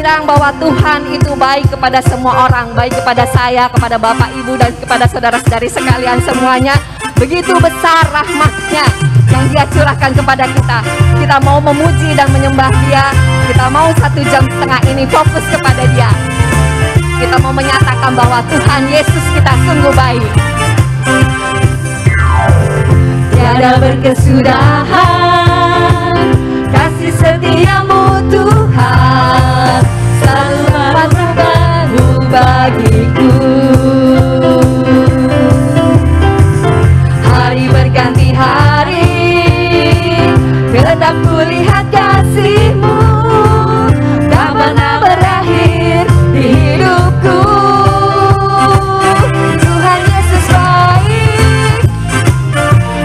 bilang bahwa Tuhan itu baik kepada semua orang, baik kepada saya, kepada Bapak Ibu, dan kepada saudara-saudari sekalian semuanya. Begitu besar rahmatnya yang Dia curahkan kepada kita. Kita mau memuji dan menyembah Dia. Kita mau 1,5 jam ini fokus kepada Dia. Kita mau menyatakan bahwa Tuhan Yesus kita sungguh baik. Tiada berkesudahan kasih setiamu Tuhan, selalu baru bagiku. Hari berganti hari, tetap kulihat kasih-Mu, tak pernah berakhir di hidupku. Tuhan Yesus baik,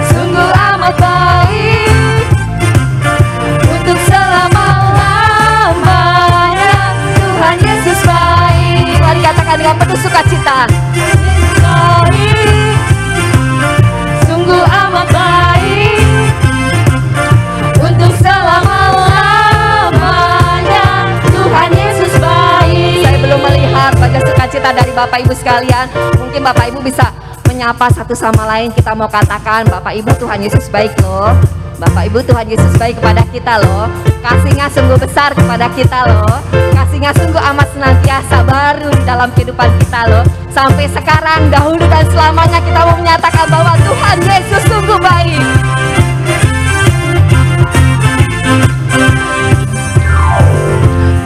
sungguh amat baik, untuk selama-lamanya. Tuhan Yesus baik. Mari katakan dengan penuh sukacita. Yesus baik, sungguh amat baik, untuk selama-lamanya. Tuhan Yesus baik. Saya belum melihat wajah sukacita dari Bapak Ibu sekalian. Mungkin Bapak Ibu bisa menyapa satu sama lain. Kita mau katakan, Bapak Ibu, Tuhan Yesus baik loh. Bapak Ibu, Tuhan Yesus baik kepada kita loh. Kasih-Nya sungguh besar kepada kita loh. Kasih-Nya sungguh amat senantiasa baru di dalam kehidupan kita loh. Sampai sekarang, dahulu dan selamanya kita mau menyatakan bahwa Tuhan Yesus sungguh baik.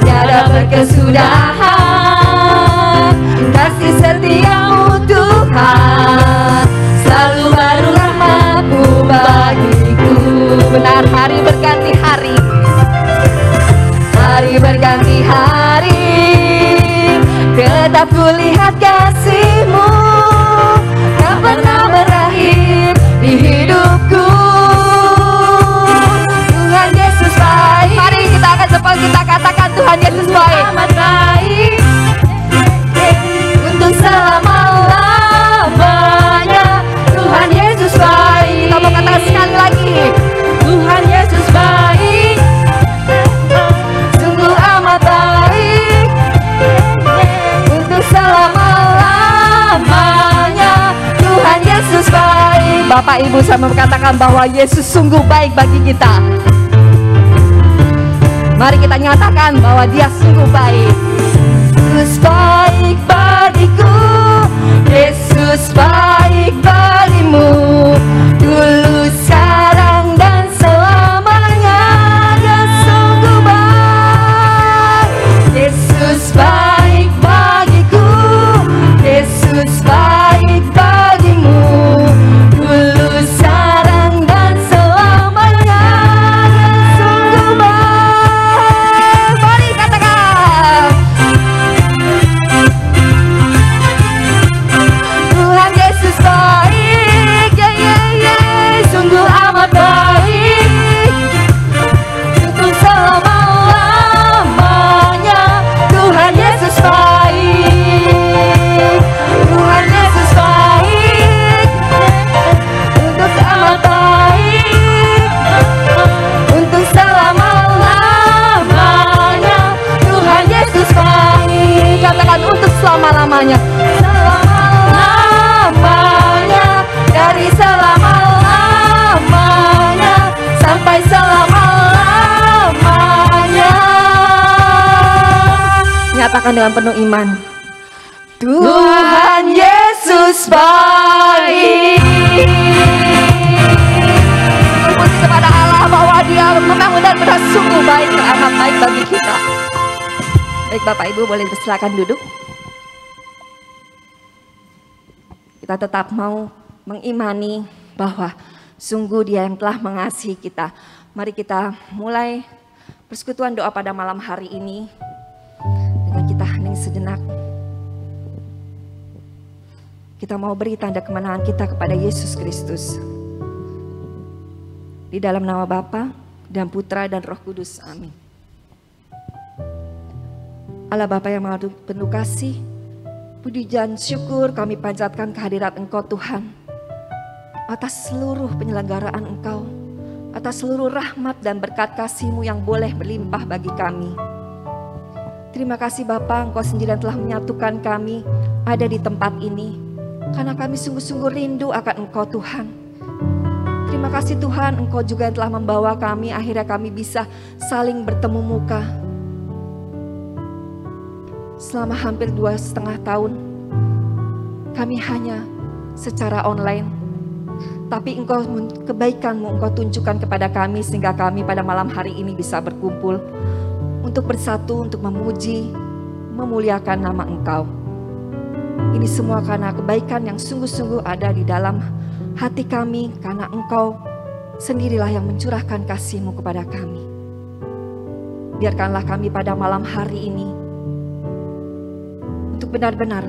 Tiada berkesudahan kasih setiamu Tuhan, selalu baru rahmat-Mu bagiku. Benar, hari berganti hari, hari berganti hari, tetap kulihat kasih-Mu, tak pernah berakhir di hidupku. Tuhan Yesus baik. Mari kita akan cepat kita katakan Tuhan Yesus baik. Amat baik, untuk selama-lamanya. Tuhan Yesus baik. Kita mau katakan sekali lagi. Tuhan Yesus baik, sungguh amat baik, untuk selama-lamanya. Tuhan Yesus baik. Bapak Ibu, saya mau katakan bahwa Yesus sungguh baik bagi kita. Mari kita nyatakan bahwa Dia sungguh baik. Yesus baik bagiku, Yesus baik bagimu, dulu, sekarang, dan selamanya. Dia sungguh baik. Yesus baik bagiku, Yesus baik bagimu, dulu, sekarang, dan selamanya. Dia sungguh baik. Mari katakan, Tuhan Yesus baik, ya ya ya, sungguh amat baik, untuk selama-lamanya. Tuhan Yesus baik, Tuhan Yesus baik, untuk amat baik, untuk selama-lamanya. Tuhan Yesus baik. Katakan untuk selama-lamanya. Selama-lamanya, dari selama-lamanya sampai selama-lamanya. Nyatakan dengan penuh iman. Tuhan Yesus baik. Berpuji kepada Allah bahwa Dia memang benar-benar sungguh baik, amat baik bagi kita. Baik, Bapak Ibu boleh silakan duduk. Kita tetap mau mengimani bahwa sungguh Dia yang telah mengasihi kita. Mari kita mulai persekutuan doa pada malam hari ini dengan kita hening sejenak. Kita mau beri tanda kemenangan kita kepada Yesus Kristus. Di dalam nama Bapa dan Putra dan Roh Kudus. Amin. Allah Bapa yang Maha penuh kasih, puji dan syukur kami panjatkan kehadirat Engkau Tuhan, atas seluruh penyelenggaraan Engkau, atas seluruh rahmat dan berkat kasih-Mu yang boleh berlimpah bagi kami. Terima kasih Bapa, Engkau sendiri telah menyatukan kami ada di tempat ini. Karena kami sungguh-sungguh rindu akan Engkau Tuhan. Terima kasih Tuhan, Engkau juga yang telah membawa kami, akhirnya kami bisa saling bertemu muka. Selama hampir 2,5 tahun, kami hanya secara online. Tapi Engkau, kebaikan-Mu Engkau tunjukkan kepada kami sehingga kami pada malam hari ini bisa berkumpul untuk bersatu, untuk memuji, memuliakan nama Engkau. Ini semua karena kebaikan yang sungguh-sungguh ada di dalam hati kami, karena Engkau sendirilah yang mencurahkan kasih-Mu kepada kami. Biarkanlah kami pada malam hari ini untuk benar-benar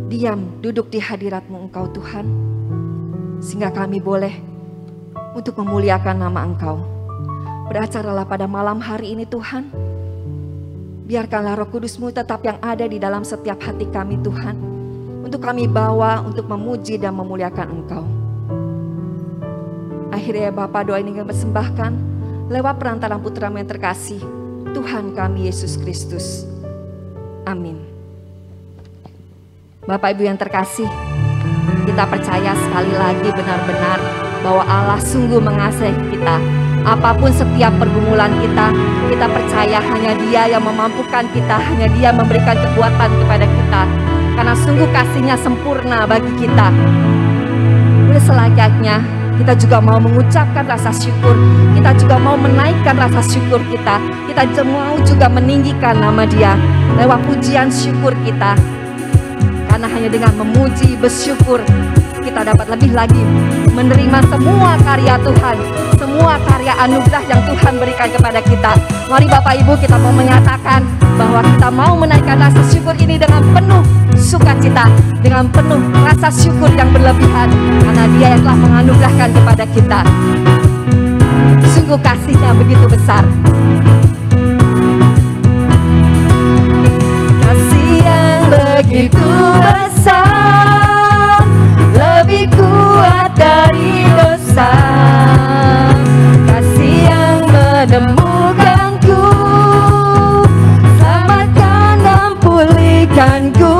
diam, duduk di hadirat-Mu Engkau Tuhan, sehingga kami boleh untuk memuliakan nama Engkau. Beracaralah pada malam hari ini Tuhan. Biarkanlah Roh Kudus-Mu tetap yang ada di dalam setiap hati kami Tuhan, untuk kami bawa untuk memuji dan memuliakan Engkau. Akhirnya Bapa, doa ini kami persembahkan lewat perantara putra-Mu yang terkasih, Tuhan kami Yesus Kristus. Amin. Bapak Ibu yang terkasih, kita percaya sekali lagi benar-benar bahwa Allah sungguh mengasihi kita. Apapun setiap pergumulan kita, kita percaya hanya Dia yang memampukan kita, hanya Dia memberikan kekuatan kepada kita. Karena sungguh kasih-Nya sempurna bagi kita. Udah selayaknya kita juga mau mengucapkan rasa syukur, kita juga mau menaikkan rasa syukur kita, kita mau juga meninggikan nama Dia lewat pujian syukur kita. Karena hanya dengan memuji, bersyukur, kita dapat lebih lagi menerima semua karya Tuhan, semua karya anugerah yang Tuhan berikan kepada kita. Mari Bapak Ibu, kita mau menyatakan bahwa kita mau menaikkan rasa syukur ini dengan penuh sukacita, dengan penuh rasa syukur yang berlebihan, karena Dia yang telah menganugerahkan kepada kita. Sungguh kasih-Nya begitu besar. Kasih yang begitu besar, lebih kuat dari dosa. Kasih yang menemukanku, selamatkan dan pulihkanku.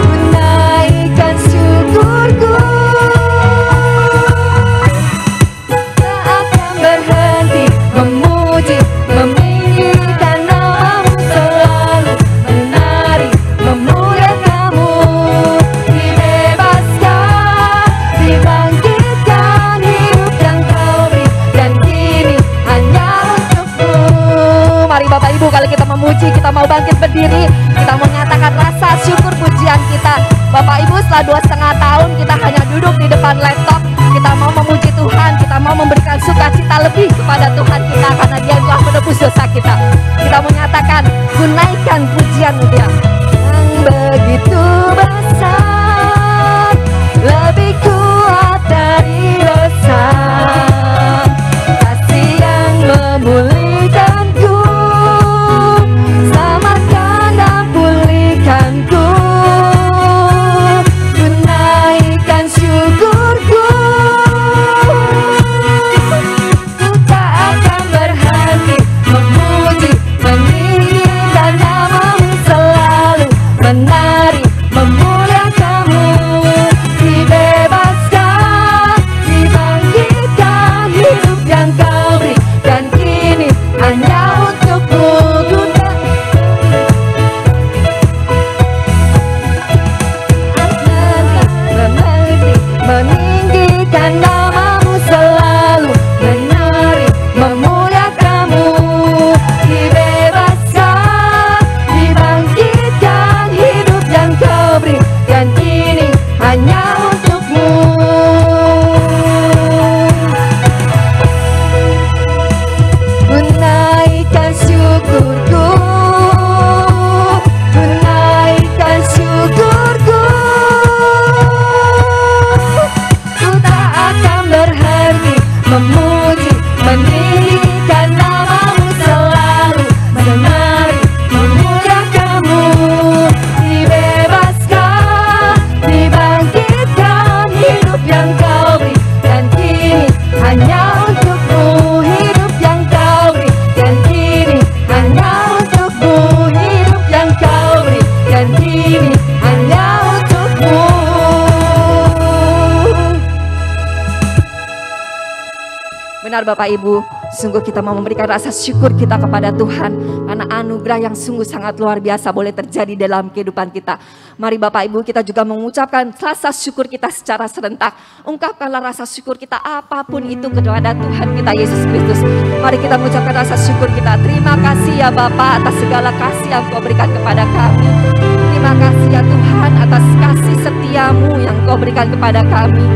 Menaikkan syukurku, tak akan berhenti memuji, meninggikan nama-Mu selalu, menari, memuliakan-Mu. Dibebaskan, dibangkitkan, hidup yang Kau beri, dan kini hanya untuk-Mu. Mari Bapak Ibu, kalau kita memuji, kita mau bangkit berdiri, kita menyatakan rasa syukur pujian kita. Bapak Ibu, setelah 2,5 tahun kita hanya duduk di depan laptop, kita mau memuji Tuhan, kita mau memberikan sukacita lebih kepada Tuhan kita, karena Dia telah menebus dosa kita. Kita menyatakan, gunaikan pujian-Mu Dia yang begitu besar, lebih kuat dari dosa. Kasih yang memulihkanku, selamatkan dan pulihkanku. Menaikkan syukurku, ku tak akan berhenti memuji, meninggikan Bapak Ibu, sungguh kita mau memberikan rasa syukur kita kepada Tuhan karena anugerah yang sungguh sangat luar biasa boleh terjadi dalam kehidupan kita. Mari Bapak Ibu, kita juga mengucapkan rasa syukur kita secara serentak. Ungkapkanlah rasa syukur kita apapun itu kepada Tuhan kita Yesus Kristus. Mari kita mengucapkan rasa syukur kita. Terima kasih ya Bapa atas segala kasih yang Kau berikan kepada kami. Terima kasih ya Tuhan atas kasih setiamu yang Kau berikan kepada kami.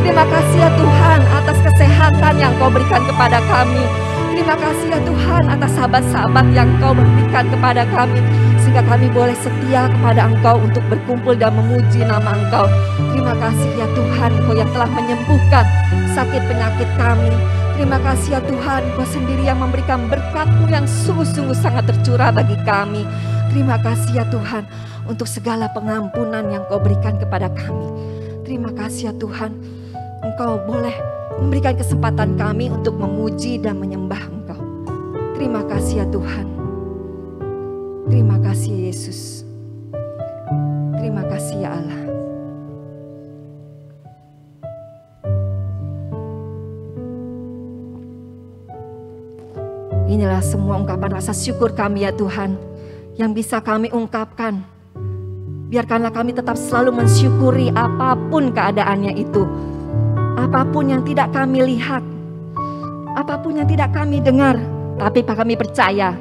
Terima kasih ya Tuhan atas kesehatan yang Kau berikan kepada kami. Terima kasih ya Tuhan atas sahabat-sahabat yang Kau berikan kepada kami, sehingga kami boleh setia kepada Engkau untuk berkumpul dan memuji nama Engkau. Terima kasih ya Tuhan, Engkau yang telah menyembuhkan sakit penyakit kami. Terima kasih ya Tuhan, Engkau sendiri yang memberikan berkat-Mu yang sungguh-sungguh sangat tercurah bagi kami. Terima kasih ya Tuhan untuk segala pengampunan yang Kau berikan kepada kami. Terima kasih ya Tuhan, Engkau boleh memberikan kesempatan kami untuk memuji dan menyembah Engkau. Terima kasih ya Tuhan. Terima kasih Yesus. Terima kasih ya Allah. Inilah semua ungkapan rasa syukur kami ya Tuhan, yang bisa kami ungkapkan. Biarkanlah kami tetap selalu mensyukuri apapun keadaannya itu. Apapun yang tidak kami lihat, apapun yang tidak kami dengar, tapi kami percaya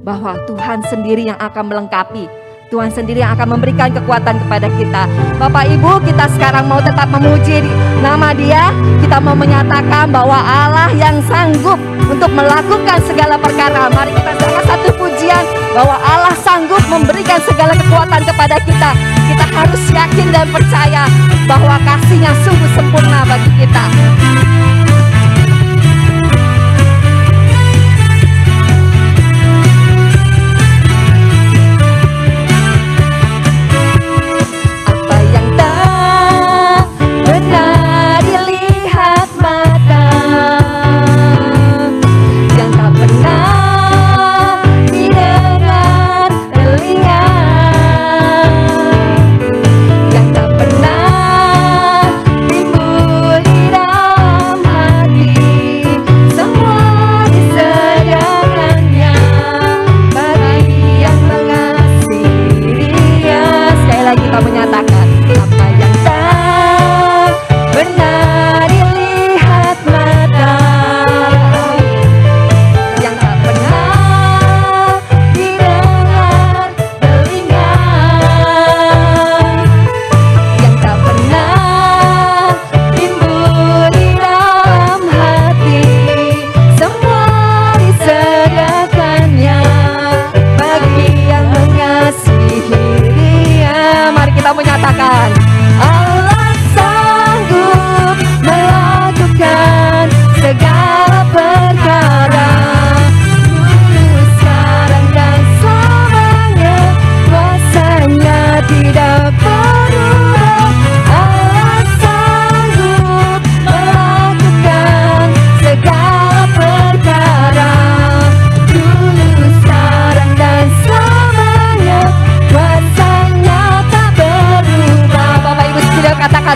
bahwa Tuhan sendiri yang akan melengkapi. Tuhan sendiri yang akan memberikan kekuatan kepada kita. Bapak Ibu, kita sekarang mau tetap memuji nama Dia. Kita mau menyatakan bahwa Allah yang sanggup untuk melakukan segala perkara. Mari kita serahkan satu pujian bahwa Allah sanggup memberikan segala kekuatan kepada kita. Kita harus yakin dan percaya bahwa kasih-Nya sungguh sempurna bagi kita.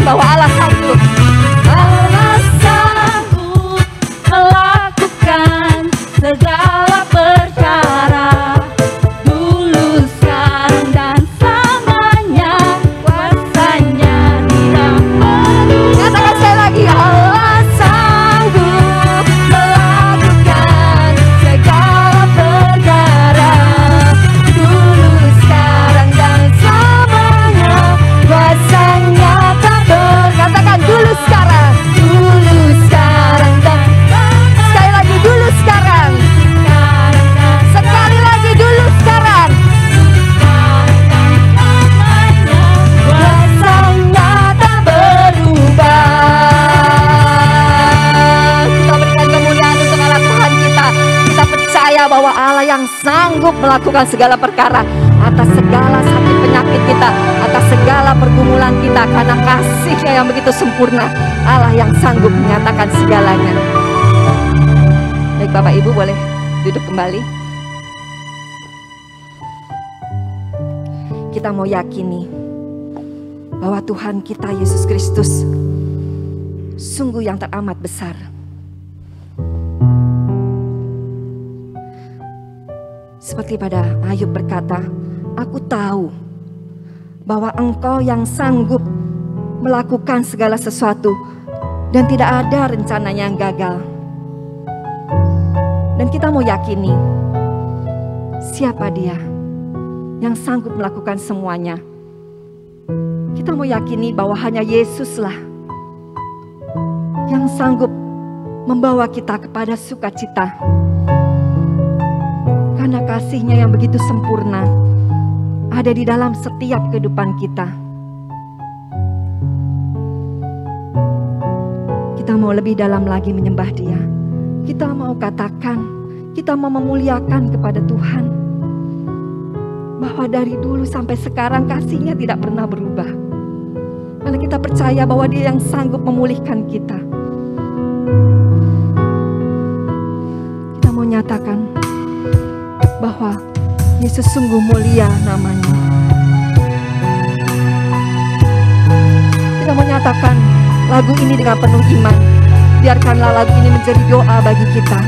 Bahwa Allah sanggup melakukan segala perkara, dulu, sekarang, dan selamanya. Kuasa-Nya tidak perlu. Katakan sekali lagi, Allah sanggup melakukan segala perkara, dulu, sekarang, dan selamanya. Kuasa-Nya katakan dulu sekarang, dan sekali lagi dulu sekarang, sekali lagi dulu sekarang. Kuasa-Nya tak berubah. Kita berikan kemuliaan untuk Allah Tuhan kita. Kita percaya bahwa Allah yang sanggup melakukan segala perkara atas segala sakit penyakit kita, atas segala pergumulan kita, karena kasih-Nya yang begitu sempurna. Allah yang sanggup menyatakan segalanya. Baik Bapak Ibu, boleh duduk kembali. Kita mau yakini bahwa Tuhan kita Yesus Kristus sungguh yang teramat besar. Seperti pada Ayub berkata, aku tahu bahwa Engkau yang sanggup melakukan segala sesuatu dan tidak ada rencananya yang gagal. Dan kita mau yakini siapa Dia yang sanggup melakukan semuanya. Kita mau yakini bahwa hanya Yesuslah yang sanggup membawa kita kepada sukacita. Karena kasih-Nya yang begitu sempurna ada di dalam setiap kehidupan kita. Kita mau lebih dalam lagi menyembah Dia. Kita mau katakan, kita mau memuliakan kepada Tuhan bahwa dari dulu sampai sekarang kasih-Nya tidak pernah berubah. Karena kita percaya bahwa Dia yang sanggup memulihkan kita. Kita mau nyatakan bahwa Yesus sungguh mulia namanya. Kita mau nyatakan lagu ini dengan penuh iman. Biarkanlah lagu ini menjadi doa bagi kita.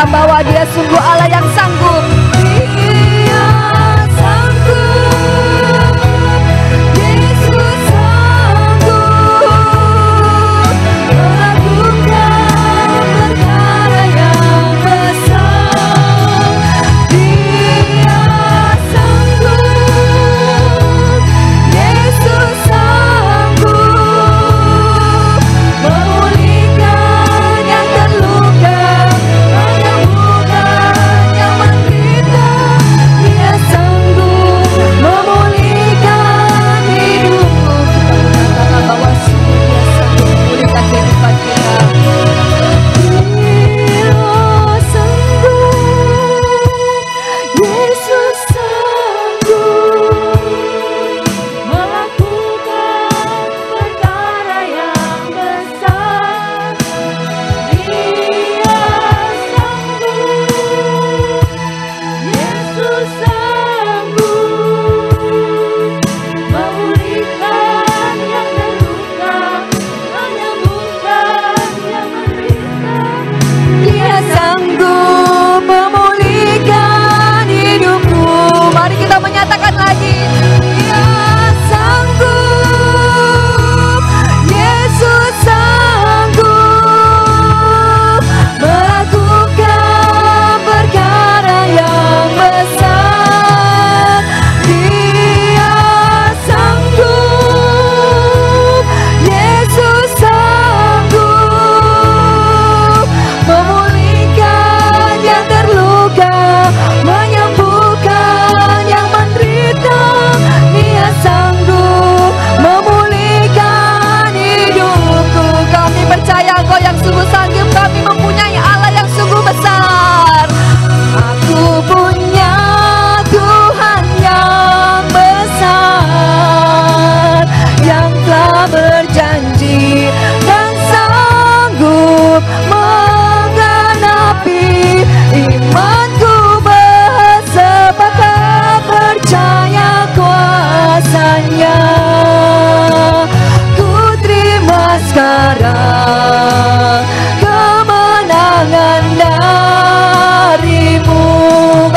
Bahwa Dia sungguh Allah yang sanggup. Dia sanggup, Yesus sanggup melakukan perkara yang besar.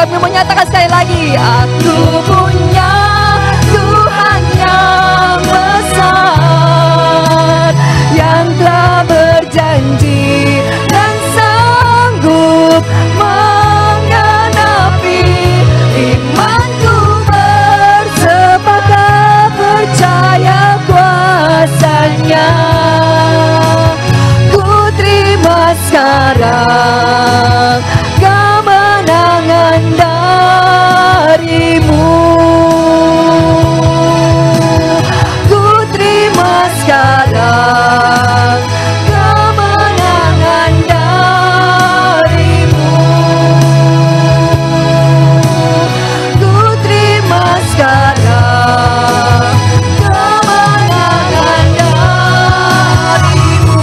kami menyatakan sekali lagi, aku punya Tuhan yang besar, yang telah berjanji dan sanggup menggenapi. Imanku bersepakat percaya kuasanya. Ku terima sekarang kemenangan darimu. Ku terima sekarang kemenangan darimu. Ku terima sekarang kemenangan darimu.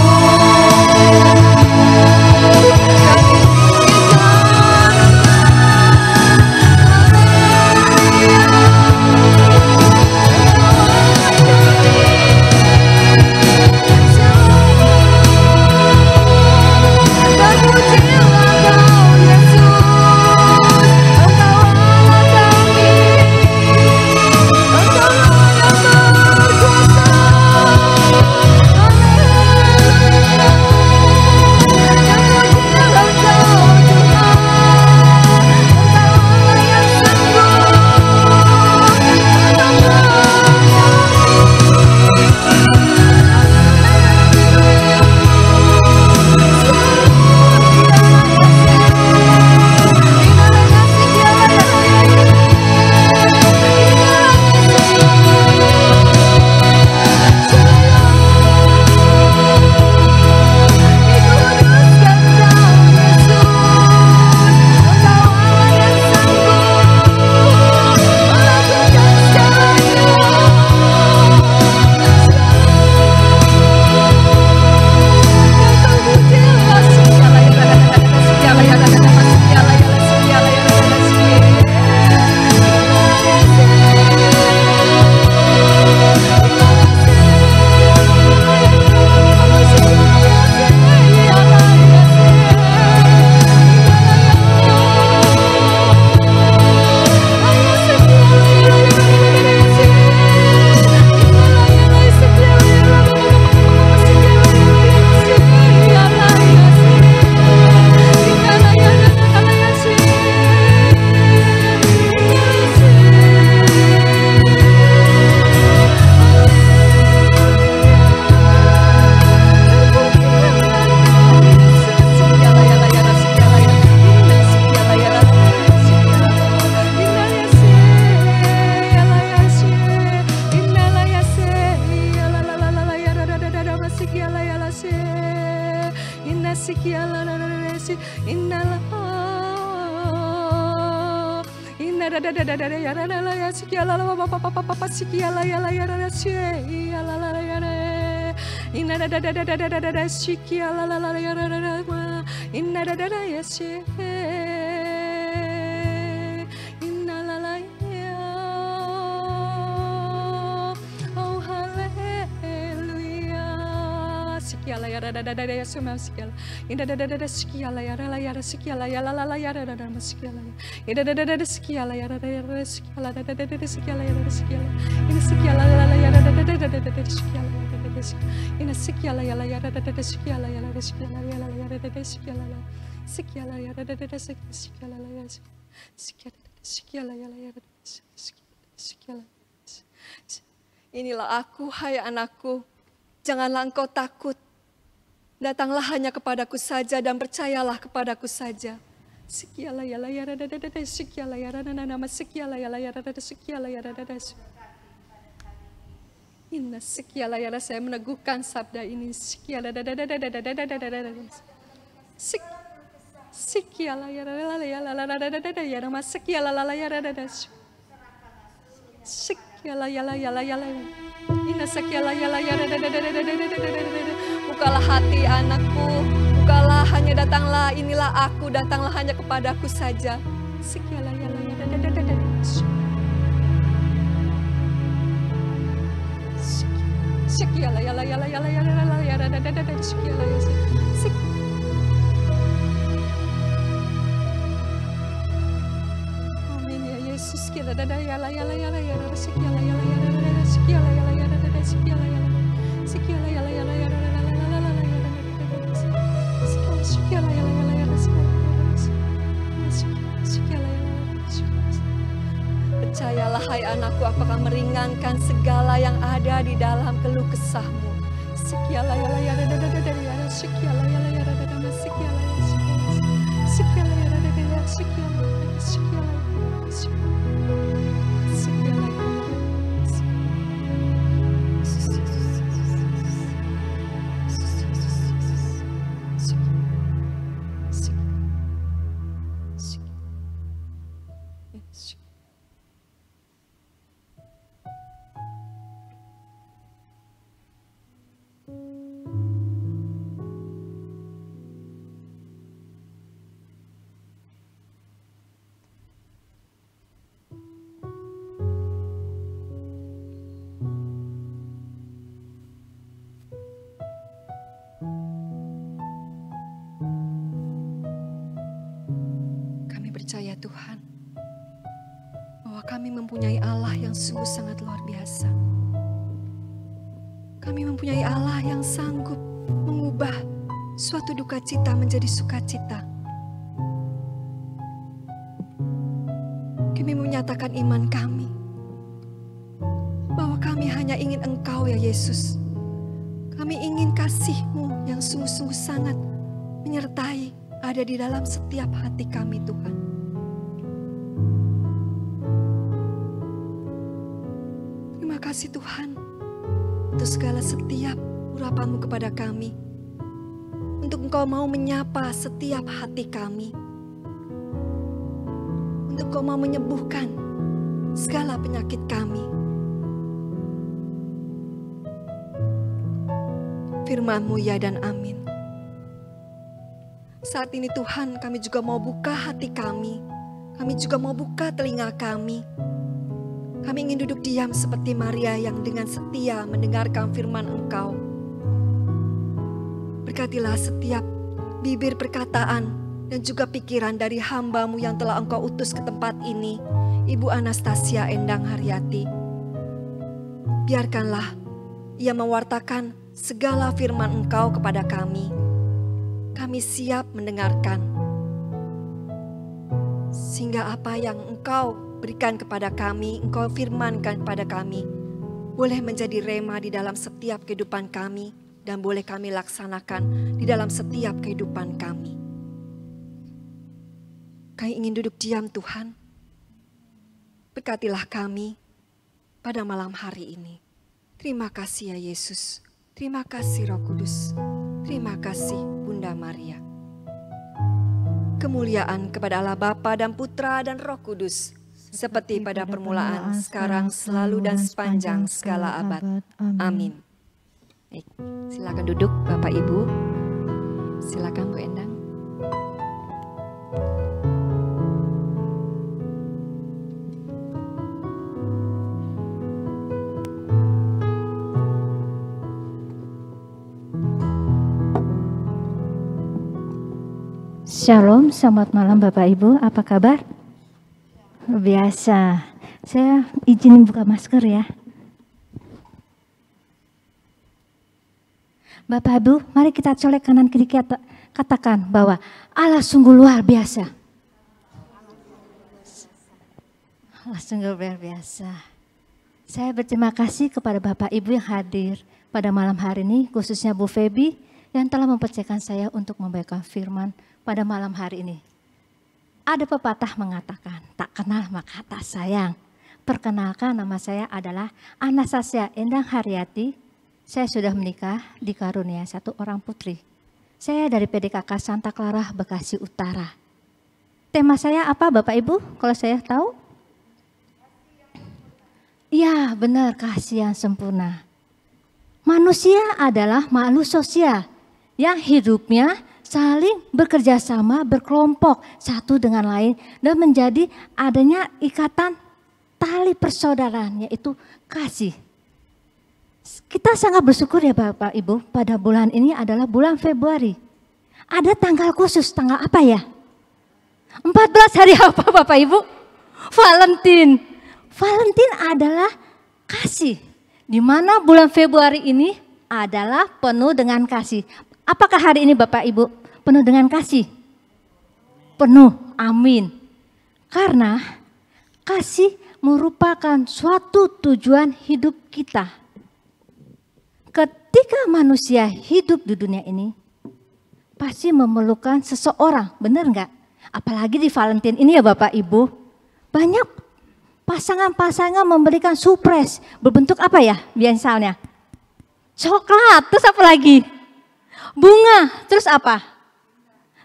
Inilah aku, hai anakku, janganlah engkau takut. Datanglah hanya kepadaku saja dan percayalah kepadaku saja. Sekialah ya la ya da da da da sekialah ya da nama sekialah ya la ya da da sekialah ya da da. Inna sekialah ya saya meneguhkan sabda ini sekialah da da da da da da da da da. Sekialah ya la ya la la da da da ya nama sekialah la la ya da da. Sekialah ya la ya la ya la. Inna sekialah ya la ya da da da da da da. Bukalah hati anakku, bukalah, hanya datanglah, inilah aku, datanglah hanya kepadaku saja. Sekialah ya la ya da da da da. Sekialah ya la ya la ya la ya la ya da da da da. Sekialah ya. Percayalah hai anakku, aku akan meringankan segala yang ada di dalam keluh kesahmu. Percaya Tuhan bahwa kami mempunyai Allah yang sungguh sangat luar biasa. Kami mempunyai Allah yang sanggup mengubah suatu duka cita menjadi sukacita. Kami menyatakan iman kami bahwa kami hanya ingin Engkau ya Yesus. Kami ingin kasih-Mu yang sungguh-sungguh sangat menyertai ada di dalam setiap hati kami Tuhan. Terima kasih Tuhan untuk segala setiap urapan-Mu kepada kami. Untuk Engkau mau menyapa setiap hati kami. Untuk Engkau mau menyembuhkan segala penyakit kami. Firman-Mu ya dan amin. Saat ini Tuhan, kami juga mau buka hati kami. Kami juga mau buka telinga kami. Kami ingin duduk diam seperti Maria yang dengan setia mendengarkan firman Engkau. Berkatilah setiap bibir perkataan dan juga pikiran dari hamba-Mu yang telah Engkau utus ke tempat ini, Ibu Anastasia Endang Haryati. Biarkanlah ia mewartakan segala firman Engkau kepada kami. Kami siap mendengarkan. Sehingga apa yang Engkau berikan kepada kami, Engkau firmankan kepada kami, boleh menjadi rema di dalam setiap kehidupan kami dan boleh kami laksanakan di dalam setiap kehidupan kami. Kami ingin duduk diam Tuhan. Berkatilah kami pada malam hari ini. Terima kasih ya Yesus. Terima kasih Roh Kudus. Terima kasih Bunda Maria. Kemuliaan kepada Allah Bapa dan Putra dan Roh Kudus. Seperti pada permulaan, sekarang, selalu, dan sepanjang segala abad. Amin. Baik, silakan duduk Bapak Ibu. Silakan Bu Endang. Shalom, selamat malam Bapak Ibu, apa kabar? Biasa, saya izin buka masker ya. Bapak Ibu, mari kita colek kanan kiri kita katakan bahwa Allah sungguh luar biasa. Allah sungguh luar biasa. Saya berterima kasih kepada Bapak Ibu yang hadir pada malam hari ini, khususnya Bu Feby yang telah mempercayakan saya untuk membawakan firman pada malam hari ini. Ada pepatah mengatakan, tak kenal maka tak sayang. Perkenalkan, nama saya adalah Anastasia Endang Haryati. Saya sudah menikah, dikarunia 1 orang putri. Saya dari PDKK Santa Clara, Bekasi Utara. Tema saya apa Bapak Ibu, kalau saya tahu? Iya benar, kasih yang sempurna. Manusia adalah makhluk sosial yang hidupnya saling bekerja sama, berkelompok satu dengan lain dan menjadi adanya ikatan tali persaudaraan, yaitu kasih. Kita sangat bersyukur ya Bapak Ibu, pada bulan ini adalah bulan Februari. Ada tanggal khusus, tanggal apa ya? 14 hari apa Bapak Ibu? Valentine. Valentine adalah kasih. Di mana bulan Februari ini adalah penuh dengan kasih. Apakah hari ini Bapak Ibu penuh dengan kasih? Penuh, amin. Karena kasih merupakan suatu tujuan hidup kita. Ketika manusia hidup di dunia ini, pasti memerlukan seseorang, benar nggak? Apalagi di Valentine ini ya Bapak Ibu, banyak pasangan-pasangan memberikan surprise berbentuk apa ya? Biasanya coklat, terus apa lagi? Bunga, terus apa?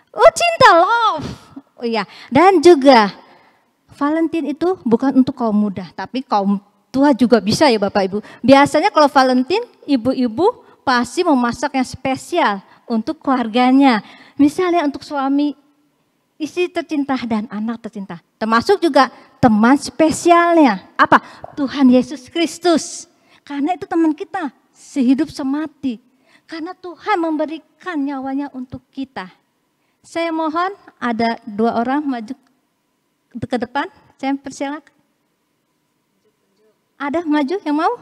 Oh cinta, love. Oh iya, dan juga Valentine itu bukan untuk kaum muda, tapi kaum tua juga bisa ya Bapak Ibu. Biasanya kalau Valentine, ibu-ibu pasti memasak yang spesial untuk keluarganya. Misalnya untuk suami, istri tercinta dan anak tercinta. Termasuk juga teman spesialnya. Apa? Tuhan Yesus Kristus. Karena itu teman kita, sehidup semati. Karena Tuhan memberikan nyawanya untuk kita. Saya mohon ada 2 orang maju ke depan, saya persilakan. Ada maju yang mau?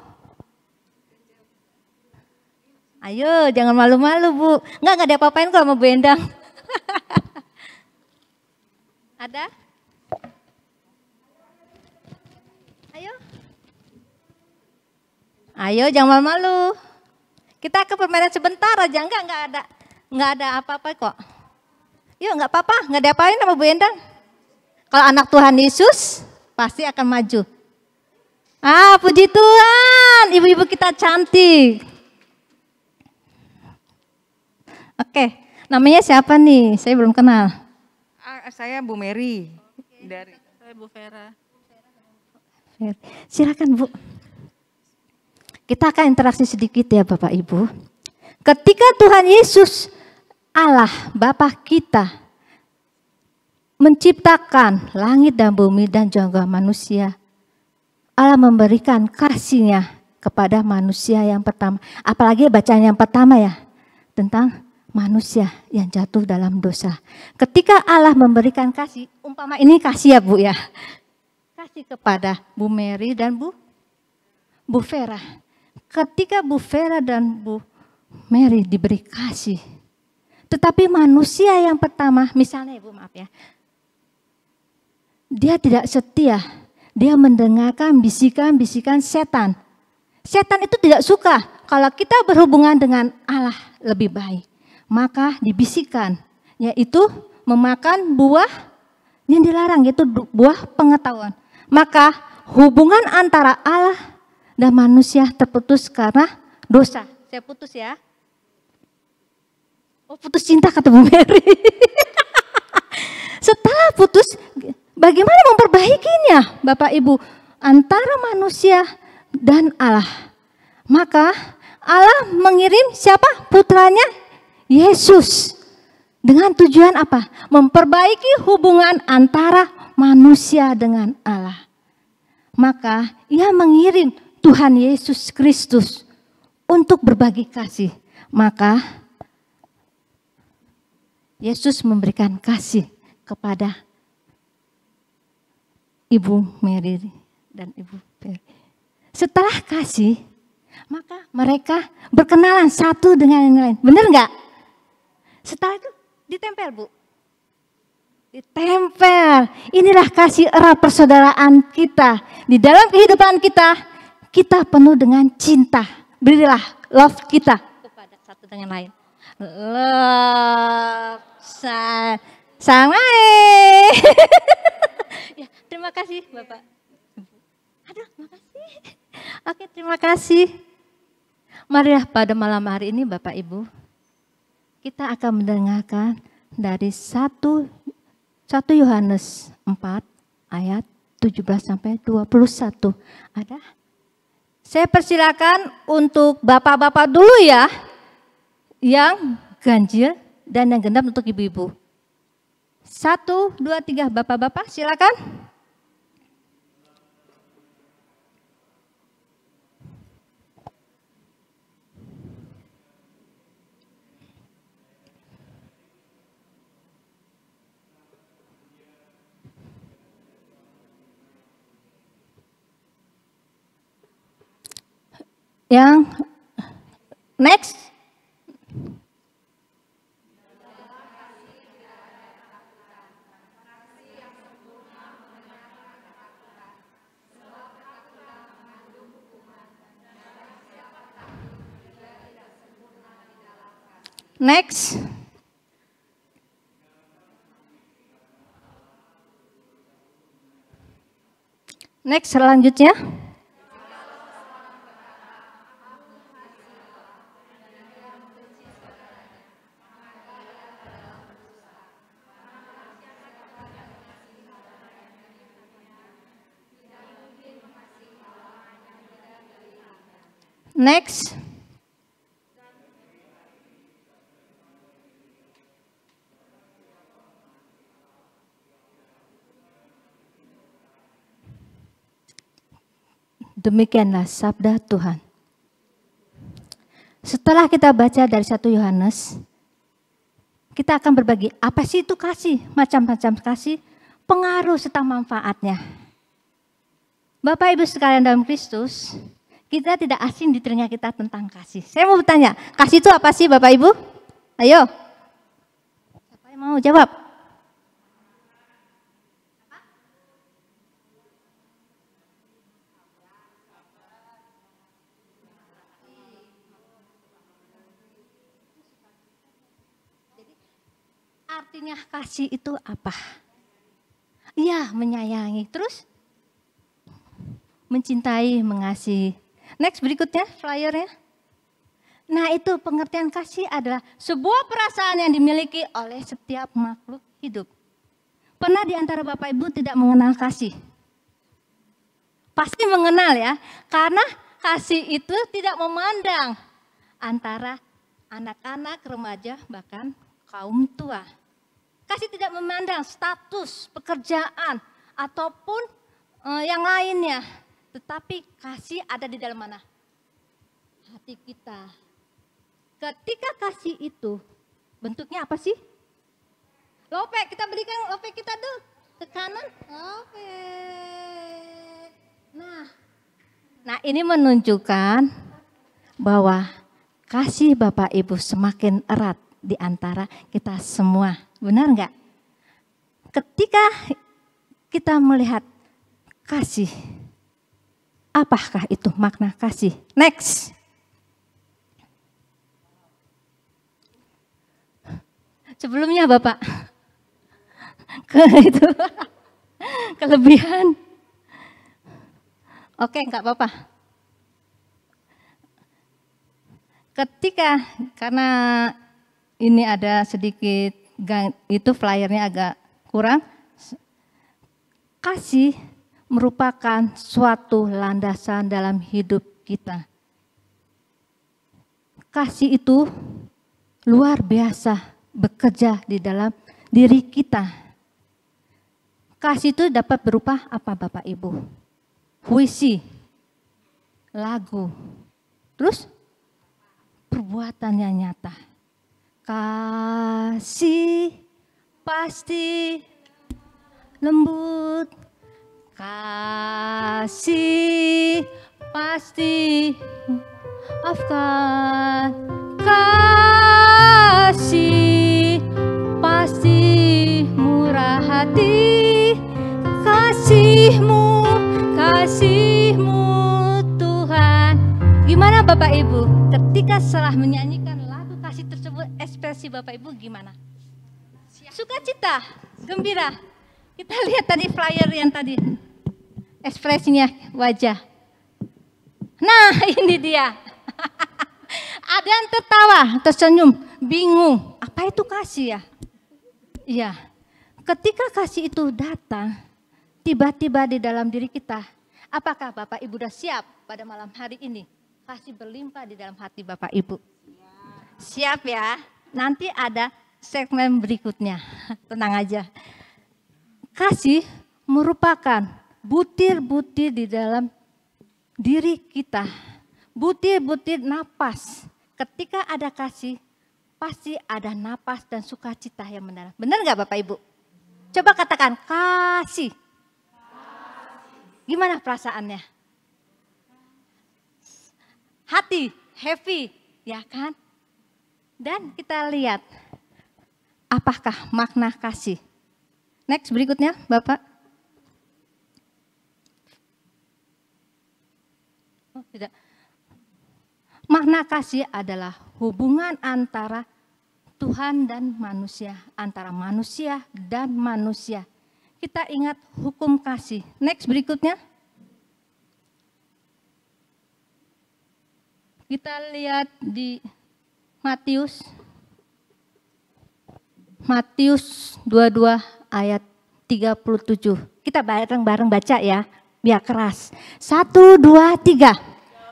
Ayo, jangan malu-malu Bu. Enggak ada apa-apain kok sama Bu Endang. Ada? Ayo. Ayo, jangan malu-malu. Kita ke permainan sebentar aja, enggak ada apa-apa kok. Yuk, enggak apa-apa, enggak ada apa-apain sama Bu Endang. Kalau anak Tuhan Yesus pasti akan maju. Ah, puji Tuhan, ibu-ibu kita cantik. Oke, namanya siapa nih? Saya belum kenal. Saya Bu Mary. Dari saya Bu Vera. Silakan Bu. Kita akan interaksi sedikit ya Bapak Ibu. Ketika Tuhan Yesus, Allah Bapa kita, menciptakan langit dan bumi dan juga manusia, Allah memberikan kasih-Nya kepada manusia yang pertama. Apalagi bacaan yang pertama ya, tentang manusia yang jatuh dalam dosa. Ketika Allah memberikan kasih, umpama ini kasih ya Bu ya. Kasih kepada Bu Mary dan Bu Vera. Ketika Bu Vera dan Bu Mary diberi kasih. Tetapi manusia yang pertama, misalnya Ibu maaf ya, dia tidak setia, dia mendengarkan bisikan-bisikan setan. Setan itu tidak suka kalau kita berhubungan dengan Allah lebih baik. Maka dibisikkan, yaitu memakan buah yang dilarang, yaitu buah pengetahuan. Maka hubungan antara Allah dan manusia terputus karena dosa. Saya putus ya. Oh putus cinta kata Bu Mary. Setelah putus, bagaimana memperbaikinya Bapak Ibu antara manusia dan Allah? Maka Allah mengirim siapa? Putranya Yesus. Dengan tujuan apa? Memperbaiki hubungan antara manusia dengan Allah. Maka Ia mengirim Tuhan Yesus Kristus untuk berbagi kasih. Maka Yesus memberikan kasih kepada Ibu Mary dan Ibu Peri. Setelah kasih, maka mereka berkenalan satu dengan yang lain. Benar nggak? Setelah itu ditempel Bu. Ditempel. Inilah kasih erat persaudaraan kita. Di dalam kehidupan kita, kita penuh dengan cinta. Berilah love kita kepada satu dengan lain. Love. Sama ya, terima kasih Bapak. Aduh, terima kasih. Oke, terima kasih. Marilah pada malam hari ini Bapak Ibu, kita akan mendengarkan dari 1 Yohanes 4 ayat 17 sampai 21. Ada? Saya persilakan untuk bapak-bapak dulu ya, yang ganjil dan yang genap untuk ibu-ibu. 1, 2, 3, bapak-bapak silakan. Yang next. Next. Next selanjutnya. Next. Demikianlah sabda Tuhan. Setelah kita baca dari 1 Yohanes, kita akan berbagi apa sih itu kasih, macam-macam kasih, pengaruh serta manfaatnya. Bapak Ibu sekalian dalam Kristus, kita tidak asing di telinga kita tentang kasih. Saya mau bertanya, kasih itu apa sih Bapak Ibu? Ayo. Siapa yang mau jawab? Artinya kasih itu apa? Iya, menyayangi. Terus? Mencintai, mengasihi. Next berikutnya, flyernya. Nah itu pengertian kasih adalah sebuah perasaan yang dimiliki oleh setiap makhluk hidup. Pernah di antara Bapak Ibu tidak mengenal kasih? Pasti mengenal ya, karena kasih itu tidak memandang antara anak-anak, remaja, bahkan kaum tua. Kasih tidak memandang status, pekerjaan, ataupun yang lainnya. Tetapi kasih ada di dalam mana? Hati kita. Ketika kasih itu, bentuknya apa sih? Lope, kita berikan lope kita dulu. Ke kanan, lope. Nah ini menunjukkan bahwa kasih Bapak Ibu semakin erat di antara kita semua. Benar enggak? Ketika kita melihat kasih, apakah itu makna kasih? Next. Sebelumnya Bapak, itu kelebihan. Oke, enggak apa-apa. Ketika, karena ini ada sedikit, itu flyernya agak kurang. Kasih merupakan suatu landasan dalam hidup kita. Kasih itu luar biasa bekerja di dalam diri kita. Kasih itu dapat berupa apa Bapak Ibu? Puisi, lagu, terus perbuatannya nyata. Kasih pasti lembut, kasih pasti maafkan, kasih pasti murah hati, kasihmu Tuhan. Gimana Bapak Ibu ketika setelah menyanyikan lagu kasih tersebut, ekspresi Bapak Ibu gimana? Sukacita, gembira. Kita lihat tadi flyer yang tadi, ekspresinya wajah. Nah ini dia. Ada yang tertawa, tersenyum, bingung. Apa itu kasih ya? Iya, ketika kasih itu datang, tiba-tiba di dalam diri kita. Apakah Bapak Ibu sudah siap pada malam hari ini? Kasih berlimpah di dalam hati Bapak Ibu. Siap ya, nanti ada segmen berikutnya, tenang aja. Kasih merupakan butir-butir di dalam diri kita, butir-butir napas. Ketika ada kasih, pasti ada napas dan sukacita yang mendalam. Benar nggak Bapak Ibu? Coba katakan kasih. Gimana perasaannya? hati, happy, ya kan? Dan kita lihat apakah makna kasih. Next, berikutnya Bapak. Oh, tidak. Makna kasih adalah hubungan antara Tuhan dan manusia, antara manusia dan manusia. Kita ingat hukum kasih. Next, berikutnya. Kita lihat di Matius 22 ayat 37. Kita bareng-bareng baca ya, biar keras. 1, 2, 3.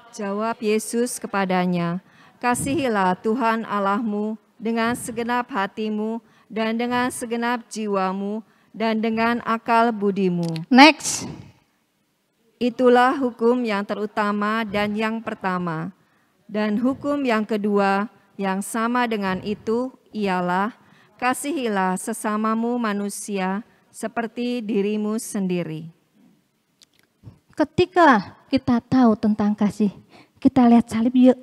Jawab Yesus kepadanya, kasihilah Tuhan Allahmu dengan segenap hatimu dan dengan segenap jiwamu dan dengan akal budimu. Next. Itulah hukum yang terutama dan yang pertama. Dan hukum yang kedua yang sama dengan itu ialah kasihilah sesamamu manusia seperti dirimu sendiri. Ketika kita tahu tentang kasih, kita lihat salib yuk.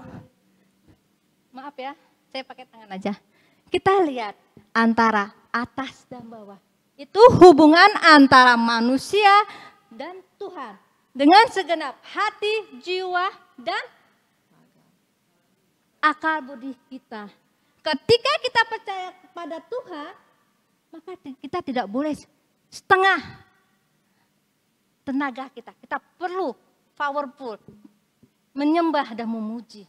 Maaf ya, saya pakai tangan aja. Kita lihat antara atas dan bawah. Itu hubungan antara manusia dan Tuhan. Dengan segenap hati, jiwa, dan akal budi kita. Ketika kita percaya kepada Tuhan, maka kita tidak boleh setengah tenaga kita. Kita perlu powerful, menyembah dan memuji.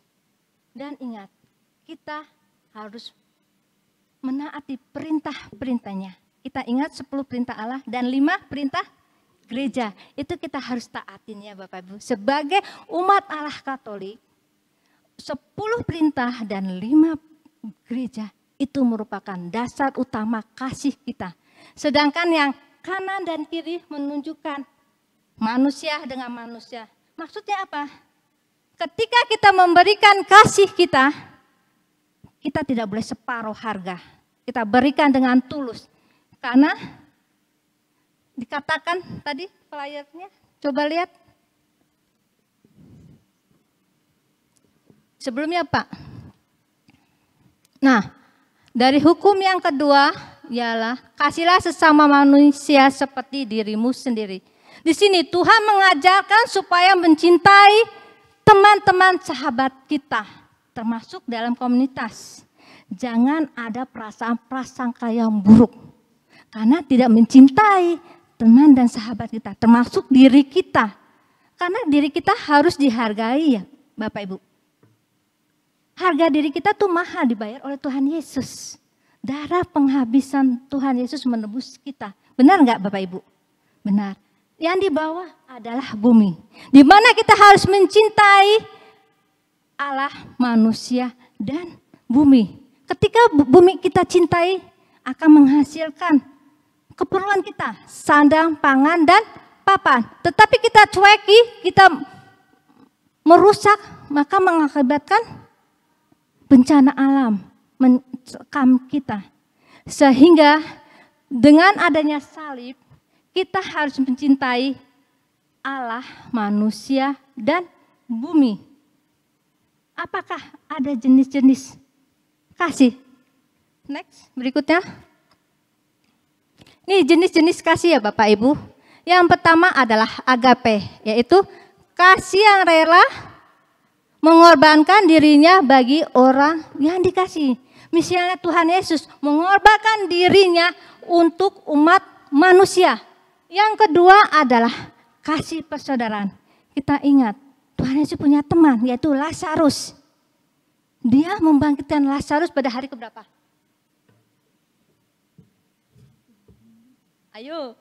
Dan ingat, kita harus menaati perintah-perintahnya. Kita ingat 10 perintah Allah dan 5 perintah gereja. Itu kita harus taatin ya Bapak Ibu. Sebagai umat Allah Katolik, 10 perintah dan 5 gereja itu merupakan dasar utama kasih kita. Sedangkan yang kanan dan kiri menunjukkan manusia dengan manusia. Maksudnya apa? Ketika kita memberikan kasih kita tidak boleh separuh harga. Kita berikan dengan tulus. Karena dikatakan tadi pelayarnya, coba lihat. Sebelumnya Pak. Nah, dari hukum yang kedua ialah kasihlah sesama manusia seperti dirimu sendiri. Di sini Tuhan mengajarkan supaya mencintai teman-teman sahabat kita, termasuk dalam komunitas. Jangan ada prasangka yang buruk. Karena tidak mencintai teman dan sahabat kita, termasuk diri kita. Karena diri kita harus dihargai ya Bapak Ibu. Harga diri kita tuh mahal dibayar oleh Tuhan Yesus. Darah penghabisan Tuhan Yesus menebus kita. Benar nggak Bapak Ibu? Benar. Yang di bawah adalah bumi. Di mana kita harus mencintai Allah, manusia, dan bumi. Ketika bumi kita cintai akan menghasilkan keperluan kita. Sandang, pangan, dan papan. Tetapi kita cueki, kita merusak, maka mengakibatkan bencana alam mencekam kita. Sehingga dengan adanya salib, kita harus mencintai Allah, manusia, dan bumi. Apakah ada jenis-jenis kasih? Next, berikutnya. Ini jenis-jenis kasih ya Bapak Ibu. Yang pertama adalah agape, yaitu kasih yang rela mengorbankan dirinya bagi orang yang dikasihi. Misalnya Tuhan Yesus mengorbankan dirinya untuk umat manusia. Yang kedua adalah kasih persaudaraan. Kita ingat Tuhan Yesus punya teman yaitu Lazarus. Dia membangkitkan Lazarus pada hari keberapa? Ayo.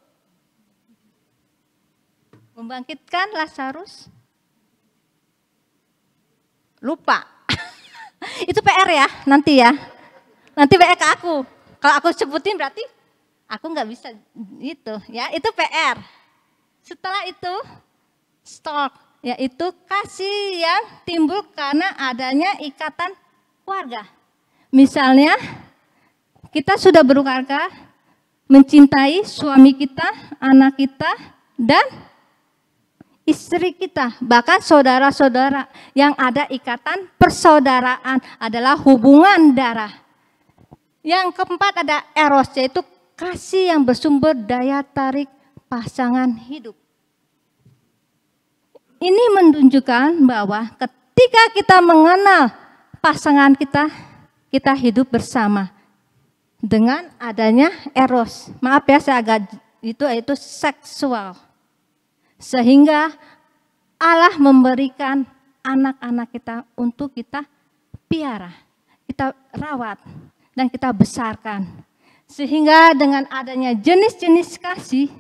Membangkitkan Lazarus. Lupa. Itu PR ya, nanti ya. Nanti PR ke aku. Kalau aku sebutin berarti aku nggak bisa itu ya. Itu PR. Setelah itu stalk, yaitu kasih yang timbul karena adanya ikatan keluarga. Misalnya kita sudah berkeluarga, mencintai suami kita, anak kita, dan istri kita, bahkan saudara-saudara yang ada ikatan persaudaraan adalah hubungan darah. Yang keempat ada eros, yaitu kasih yang bersumber daya tarik pasangan hidup. Ini menunjukkan bahwa ketika kita mengenal pasangan kita, kita hidup bersama dengan adanya eros. Maaf ya, saya agak itu seksual. Sehingga Allah memberikan anak-anak kita untuk kita piara, kita rawat, dan kita besarkan. Sehingga dengan adanya jenis-jenis kasih,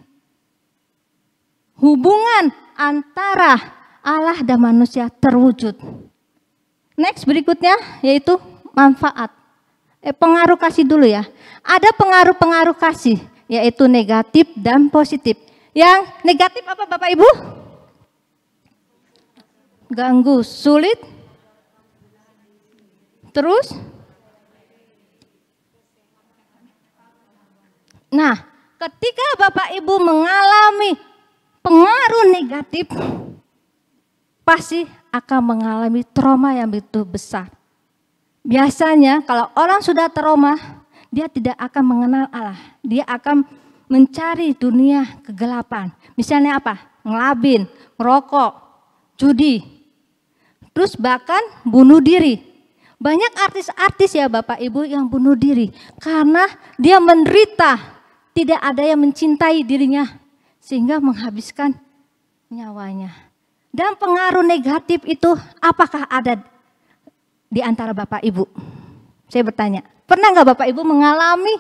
hubungan antara Allah dan manusia terwujud. Next berikutnya yaitu manfaat. Pengaruh kasih dulu ya. Ada pengaruh-pengaruh kasih, yaitu negatif dan positif. Yang negatif apa Bapak Ibu? Ganggu, sulit. Terus? Nah, ketika Bapak Ibu mengalami pengaruh negatif, pasti akan mengalami trauma yang begitu besar. Biasanya kalau orang sudah trauma, dia tidak akan mengenal Allah. Dia akan mencari dunia kegelapan. Misalnya apa? Ngelabin, merokok, judi. Terus bahkan bunuh diri. Banyak artis-artis ya Bapak Ibu yang bunuh diri. Karena dia menderita, tidak ada yang mencintai dirinya. Sehingga menghabiskan nyawanya. Dan pengaruh negatif itu apakah ada di antara Bapak Ibu? Saya bertanya, pernah nggak Bapak Ibu mengalami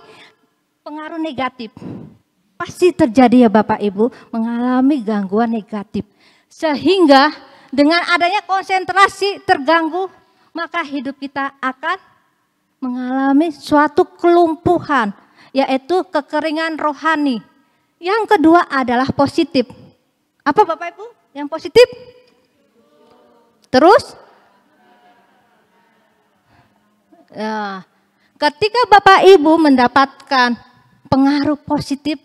pengaruh negatif? Pasti terjadi ya Bapak Ibu mengalami gangguan negatif. Sehingga dengan adanya konsentrasi terganggu, maka hidup kita akan mengalami suatu kelumpuhan, yaitu kekeringan rohani. Yang kedua adalah positif. Apa Bapak Ibu yang positif? Terus? Ya, ketika Bapak Ibu mendapatkan pengaruh positif,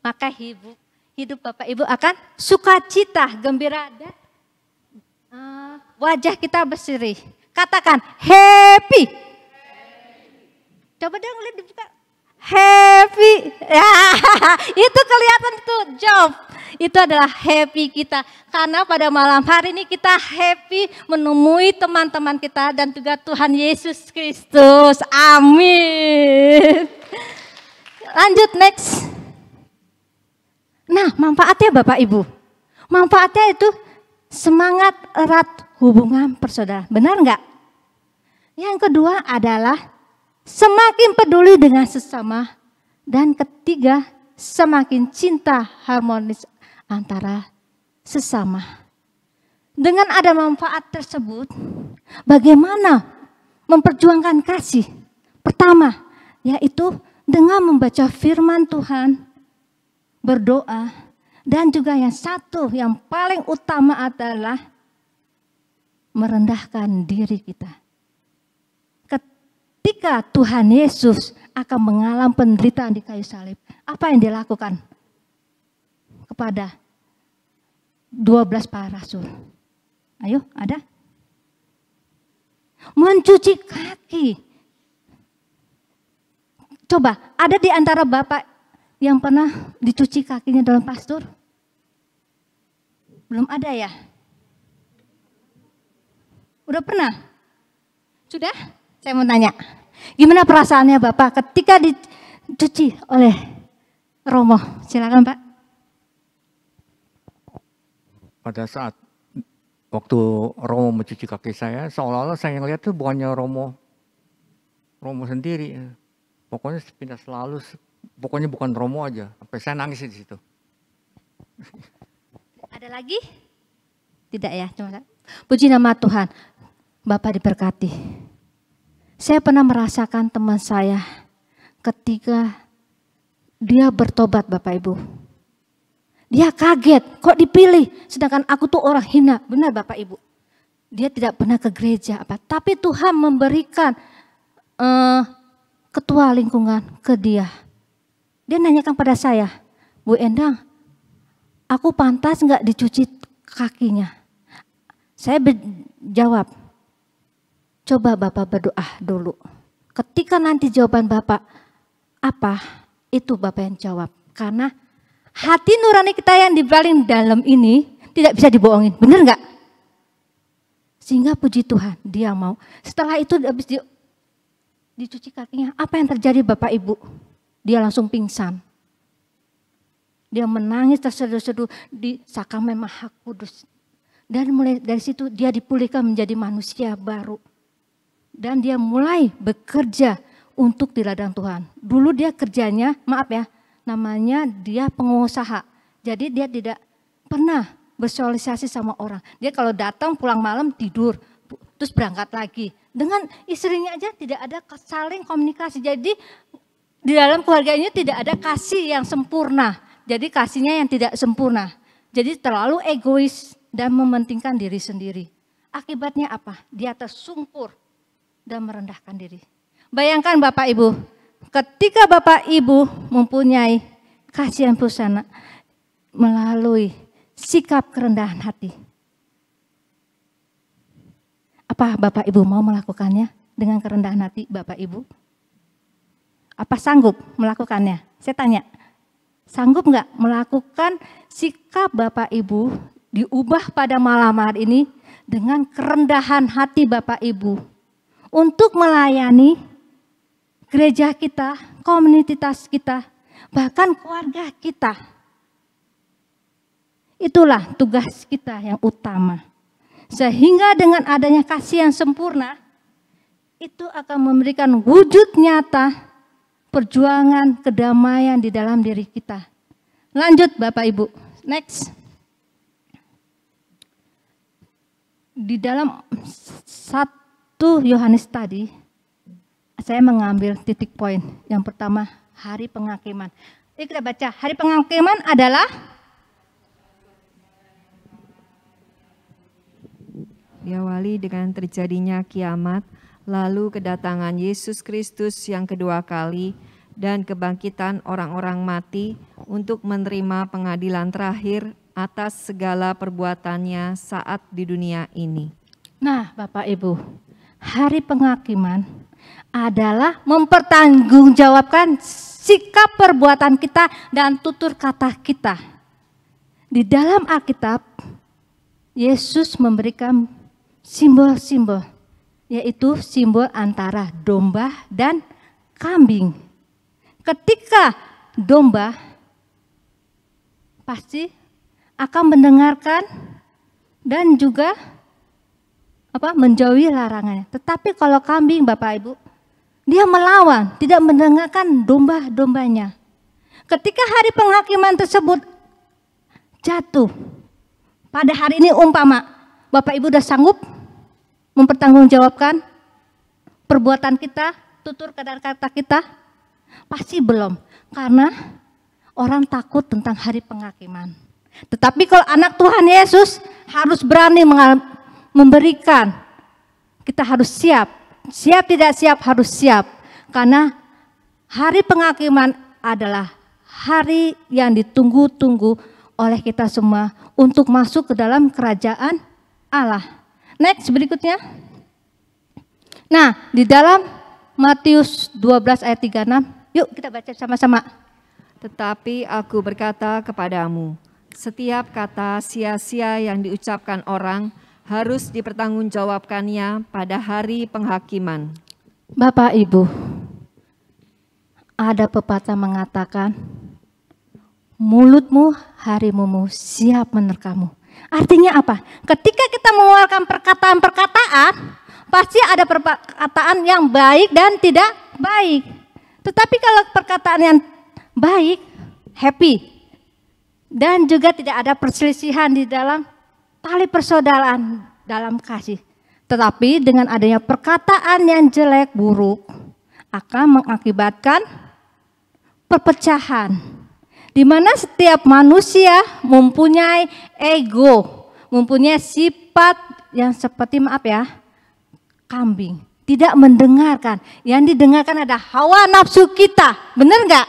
maka hidup Bapak Ibu akan sukacita, gembira, dan wajah kita berseri. Katakan happy. Coba dong lihat dibuka. Happy. Ya, itu kelihatan tuh job. Itu adalah happy kita. Karena pada malam hari ini kita happy menemui teman-teman kita dan juga Tuhan Yesus Kristus. Amin. Lanjut next. Nah, manfaatnya Bapak Ibu. Manfaatnya itu semangat erat hubungan persaudaraan. Benar enggak? Yang kedua adalah semakin peduli dengan sesama. Dan ketiga, semakin cinta harmonis antara sesama. Dengan ada manfaat tersebut, bagaimana memperjuangkan kasih? Pertama, yaitu dengan membaca firman Tuhan, berdoa, dan juga yang satu yang paling utama adalah merendahkan diri kita. Ketika Tuhan Yesus akan mengalami penderitaan di kayu salib, apa yang dilakukan kepada 12 para rasul? Ayo, ada? Mencuci kaki. Coba, ada di antara Bapak yang pernah dicuci kakinya dalam pastor? Belum ada ya? Udah pernah? Sudah? Saya mau tanya, gimana perasaannya Bapak ketika dicuci oleh Romo? Silakan Pak. Pada saat waktu Romo mencuci kaki saya, seolah-olah saya ngeliat tuh bukannya Romo sendiri. Pokoknya pindah selalu, pokoknya bukan Romo aja. Sampai saya nangis di situ. Ada lagi? Tidak ya, cuma puji nama Tuhan. Bapak diberkati. Saya pernah merasakan teman saya ketika dia bertobat Bapak Ibu. Dia kaget, kok dipilih? Sedangkan aku tuh orang hina. Benar Bapak Ibu. Dia tidak pernah ke gereja apa, tapi Tuhan memberikan ketua lingkungan ke dia. Dia nanyakan pada saya, Bu Endang, aku pantas nggak dicuci kakinya. Saya jawab, coba Bapak berdoa dulu. Ketika nanti jawaban Bapak apa, itu Bapak yang jawab. Karena hati nurani kita yang di paling dalam ini tidak bisa dibohongin, benar nggak? Sehingga puji Tuhan, dia mau. Setelah itu habis dicuci kakinya, apa yang terjadi Bapak Ibu? Dia langsung pingsan. Dia menangis terseduh-seduh di Sakramene Maha Kudus. Dan mulai dari situ dia dipulihkan menjadi manusia baru. Dan dia mulai bekerja untuk di ladang Tuhan. Dulu dia kerjanya, maaf ya, namanya dia pengusaha. Jadi dia tidak pernah bersosialisasi sama orang. Dia kalau datang pulang malam tidur, terus berangkat lagi. Dengan istrinya aja tidak ada saling komunikasi. Jadi di dalam keluarganya tidak ada kasih yang sempurna. Jadi kasihnya yang tidak sempurna. Jadi terlalu egois dan mementingkan diri sendiri. Akibatnya apa? Dia tersungkur dan merendahkan diri. Bayangkan Bapak Ibu, ketika Bapak Ibu mempunyai kasih yang pusana melalui sikap kerendahan hati. Apa Bapak Ibu mau melakukannya dengan kerendahan hati Bapak Ibu? Apa sanggup melakukannya? Saya tanya, sanggup nggak melakukan sikap Bapak Ibu diubah pada malam hari ini dengan kerendahan hati Bapak Ibu untuk melayani gereja kita, komunitas kita, bahkan keluarga kita. Itulah tugas kita yang utama. Sehingga dengan adanya kasih yang sempurna, itu akan memberikan wujud nyata perjuangan kedamaian di dalam diri kita. Lanjut Bapak Ibu, next. Di dalam 1 Yohanes tadi, saya mengambil titik poin. Yang pertama, hari penghakiman. Ini kita baca, hari penghakiman adalah diawali dengan terjadinya kiamat, lalu kedatangan Yesus Kristus yang kedua kali, dan kebangkitan orang-orang mati untuk menerima pengadilan terakhir atas segala perbuatannya saat di dunia ini. Nah Bapak Ibu, hari penghakiman adalah mempertanggungjawabkan sikap perbuatan kita dan tutur kata kita. Di dalam Alkitab, Yesus memberikan simbol-simbol, yaitu simbol antara domba dan kambing. Ketika domba pasti akan mendengarkan dan juga menjauhi larangannya. Tetapi kalau kambing Bapak Ibu, dia melawan, tidak mendengarkan domba-dombanya. Ketika hari penghakiman tersebut jatuh, pada hari ini umpama Bapak Ibu sudah sanggup mempertanggungjawabkan perbuatan kita, tutur kata kita? Pasti belum, karena orang takut tentang hari penghakiman. Tetapi kalau anak Tuhan Yesus harus berani memberikan, kita harus siap. Siap tidak siap harus siap, karena hari penghakiman adalah hari yang ditunggu-tunggu oleh kita semua untuk masuk ke dalam kerajaan Allah. Next berikutnya. Nah, di dalam Matius 12 ayat 36, yuk kita baca sama-sama. Tetapi aku berkata kepadamu, setiap kata sia-sia yang diucapkan orang harus dipertanggungjawabkannya pada hari penghakiman. Bapak Ibu, ada pepatah mengatakan, mulutmu harimaumu siap menerkammu. Artinya apa? Ketika kita mengeluarkan perkataan-perkataan, pasti ada perkataan yang baik dan tidak baik. Tetapi kalau perkataan yang baik, happy, dan juga tidak ada perselisihan di dalam tali persaudaraan dalam kasih. Tetapi dengan adanya perkataan yang jelek, buruk, akan mengakibatkan perpecahan. Di mana setiap manusia mempunyai ego, mempunyai sifat yang seperti kambing. Tidak mendengarkan, yang didengarkan ada hawa nafsu kita, benar nggak?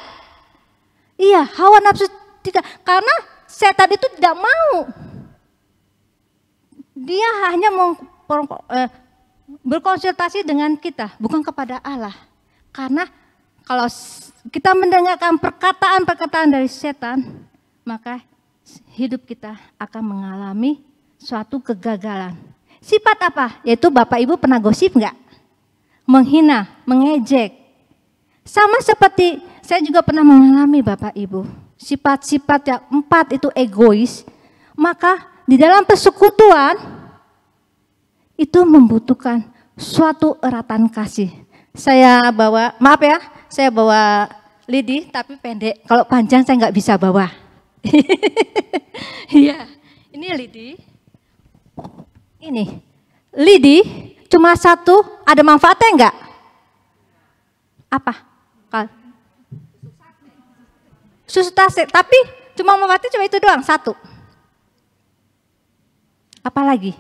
Iya, hawa nafsu tidak, karena setan itu tidak mau dia hanya berkonsultasi dengan kita, bukan kepada Allah. Karena kalau kita mendengarkan perkataan-perkataan dari setan, maka hidup kita akan mengalami suatu kegagalan. Sifat apa? Yaitu Bapak Ibu pernah gosip enggak? Menghina, mengejek. Sama seperti saya juga pernah mengalami Bapak Ibu. Sifat-sifat yang 4 itu egois. Maka di dalam persekutuan itu membutuhkan suatu eratan kasih. Saya bawa, maaf ya, saya bawa lidi tapi pendek. Kalau panjang saya nggak bisa bawa. Iya, ini lidi. Ini lidi cuma satu, ada manfaatnya enggak? Apa? Susu tase, tapi cuma manfaatnya cuma itu doang, satu. Apalagi?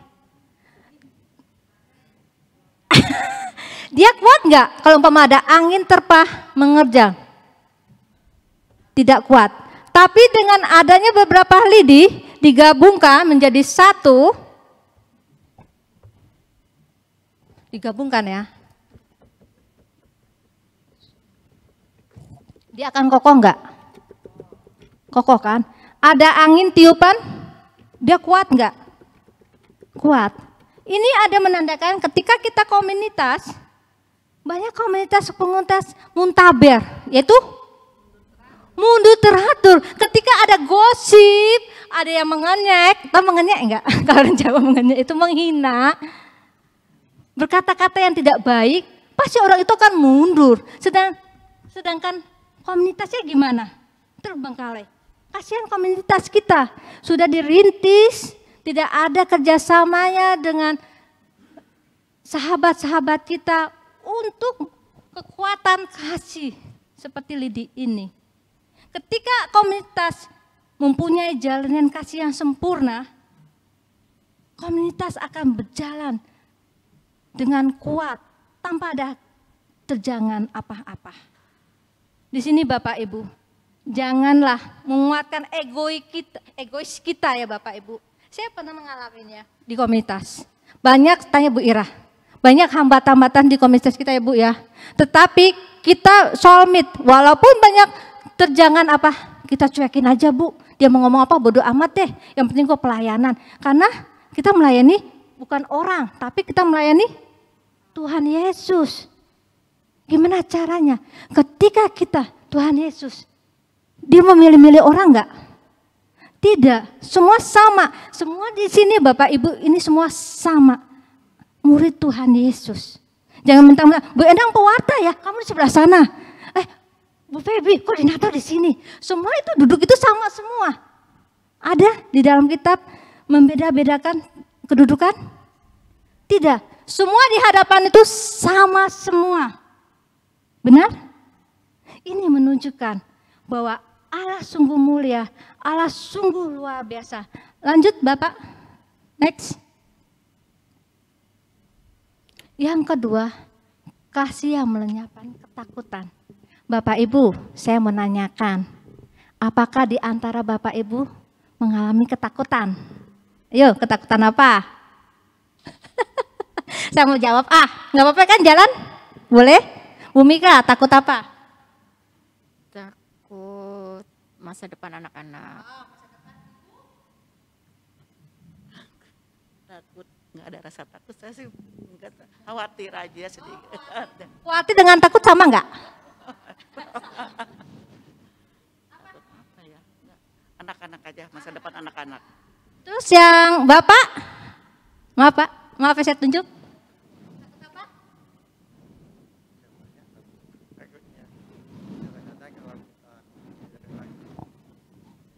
Dia kuat nggak kalau umpama ada angin terpah menerjang? Tidak kuat. Tapi dengan adanya beberapa lidi digabungkan menjadi satu, digabungkan ya, dia akan kokoh nggak? Kokoh kan? Ada angin tiupan, dia kuat nggak? Kuat. Ini ada menandakan ketika kita komunitas, banyak komunitas muntaber, yaitu mundur teratur. Ketika ada gosip, ada yang mengenyek, atau mengenyek enggak? Kalau orang Jawa mengenyek itu menghina, berkata-kata yang tidak baik, pasti orang itu akan mundur. Sedangkan komunitasnya gimana? Terbengkalai. Kasihan komunitas kita, sudah dirintis, tidak ada kerjasamanya dengan sahabat-sahabat kita untuk kekuatan kasih seperti lidi ini. Ketika komunitas mempunyai jalinan kasih yang sempurna, komunitas akan berjalan dengan kuat tanpa ada terjangan apa-apa. Di sini Bapak Ibu, janganlah menguatkan egois kita ya Bapak Ibu. Saya pernah mengalaminya di komunitas. Banyak, tanya Bu Ira, banyak hambatan-hambatan di komunitas kita ya Bu ya. Tetapi kita soulmate, walaupun banyak terjangan apa, kita cuekin aja Bu. Dia mau ngomong apa bodo amat deh, yang penting kok pelayanan. Karena kita melayani bukan orang, tapi kita melayani Tuhan Yesus. Gimana caranya? Ketika kita, Tuhan Yesus, dia memilih-milih orang enggak? Tidak, semua sama. Semua di sini Bapak Ibu ini semua sama. Murid Tuhan Yesus. Jangan mentang-mentang, Bu Endang pewarta ya, kamu di sebelah sana. Bu Febi, koordinator di sini. Semua itu duduk itu sama semua. Ada di dalam kitab membeda-bedakan kedudukan? Tidak, semua di hadapan itu sama semua. Benar? Ini menunjukkan bahwa Allah sungguh mulia, Allah sungguh luar biasa. Lanjut Bapak, next. Yang kedua, kasih yang melenyapkan ketakutan. Bapak Ibu, saya menanyakan, apakah di antara Bapak Ibu mengalami ketakutan? Ayo, ketakutan apa? Saya mau jawab, nggak apa-apa kan jalan? Boleh? Bu Mika, takut apa? Takut masa depan anak-anak. Takut, nggak ada rasa takut, saya sih enggak, khawatir aja sedikit. Khawatir dengan takut sama nggak? Apa ya? Anak-anak aja, masa depan anak-anak. Terus yang Bapak? Maaf Pak, maaf saya tunjuk.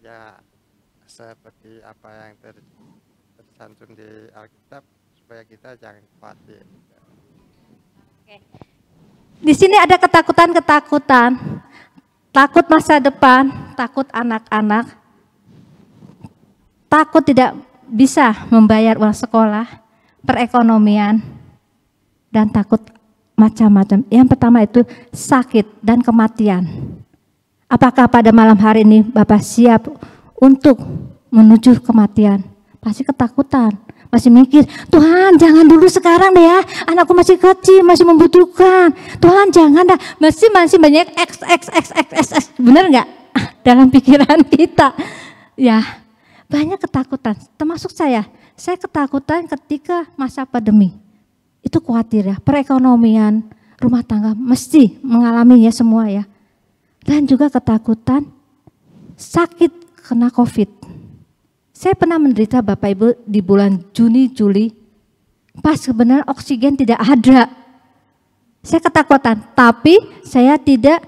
Ya seperti apa yang tercantum di Alkitab, supaya kita jangan khawatir. Oke. Di sini ada ketakutan-ketakutan, takut masa depan, takut anak-anak, takut tidak bisa membayar uang sekolah, perekonomian, dan takut macam-macam. Yang pertama itu sakit dan kematian. Apakah pada malam hari ini Bapak siap untuk menuju kematian? Pasti ketakutan. Masih mikir, Tuhan jangan dulu sekarang deh ya, anakku masih kecil, masih membutuhkan. Tuhan jangan dah, masih banyak X, bener nggak? Dalam pikiran kita. Ya, banyak ketakutan, termasuk saya ketakutan ketika masa pandemi. Itu khawatir ya, perekonomian, rumah tangga mesti mengalami ya semua ya. Dan juga ketakutan sakit kena COVID. Saya pernah menderita Bapak Ibu di bulan Juni, Juli, pas sebenarnya oksigen tidak ada. Saya ketakutan, tapi saya tidak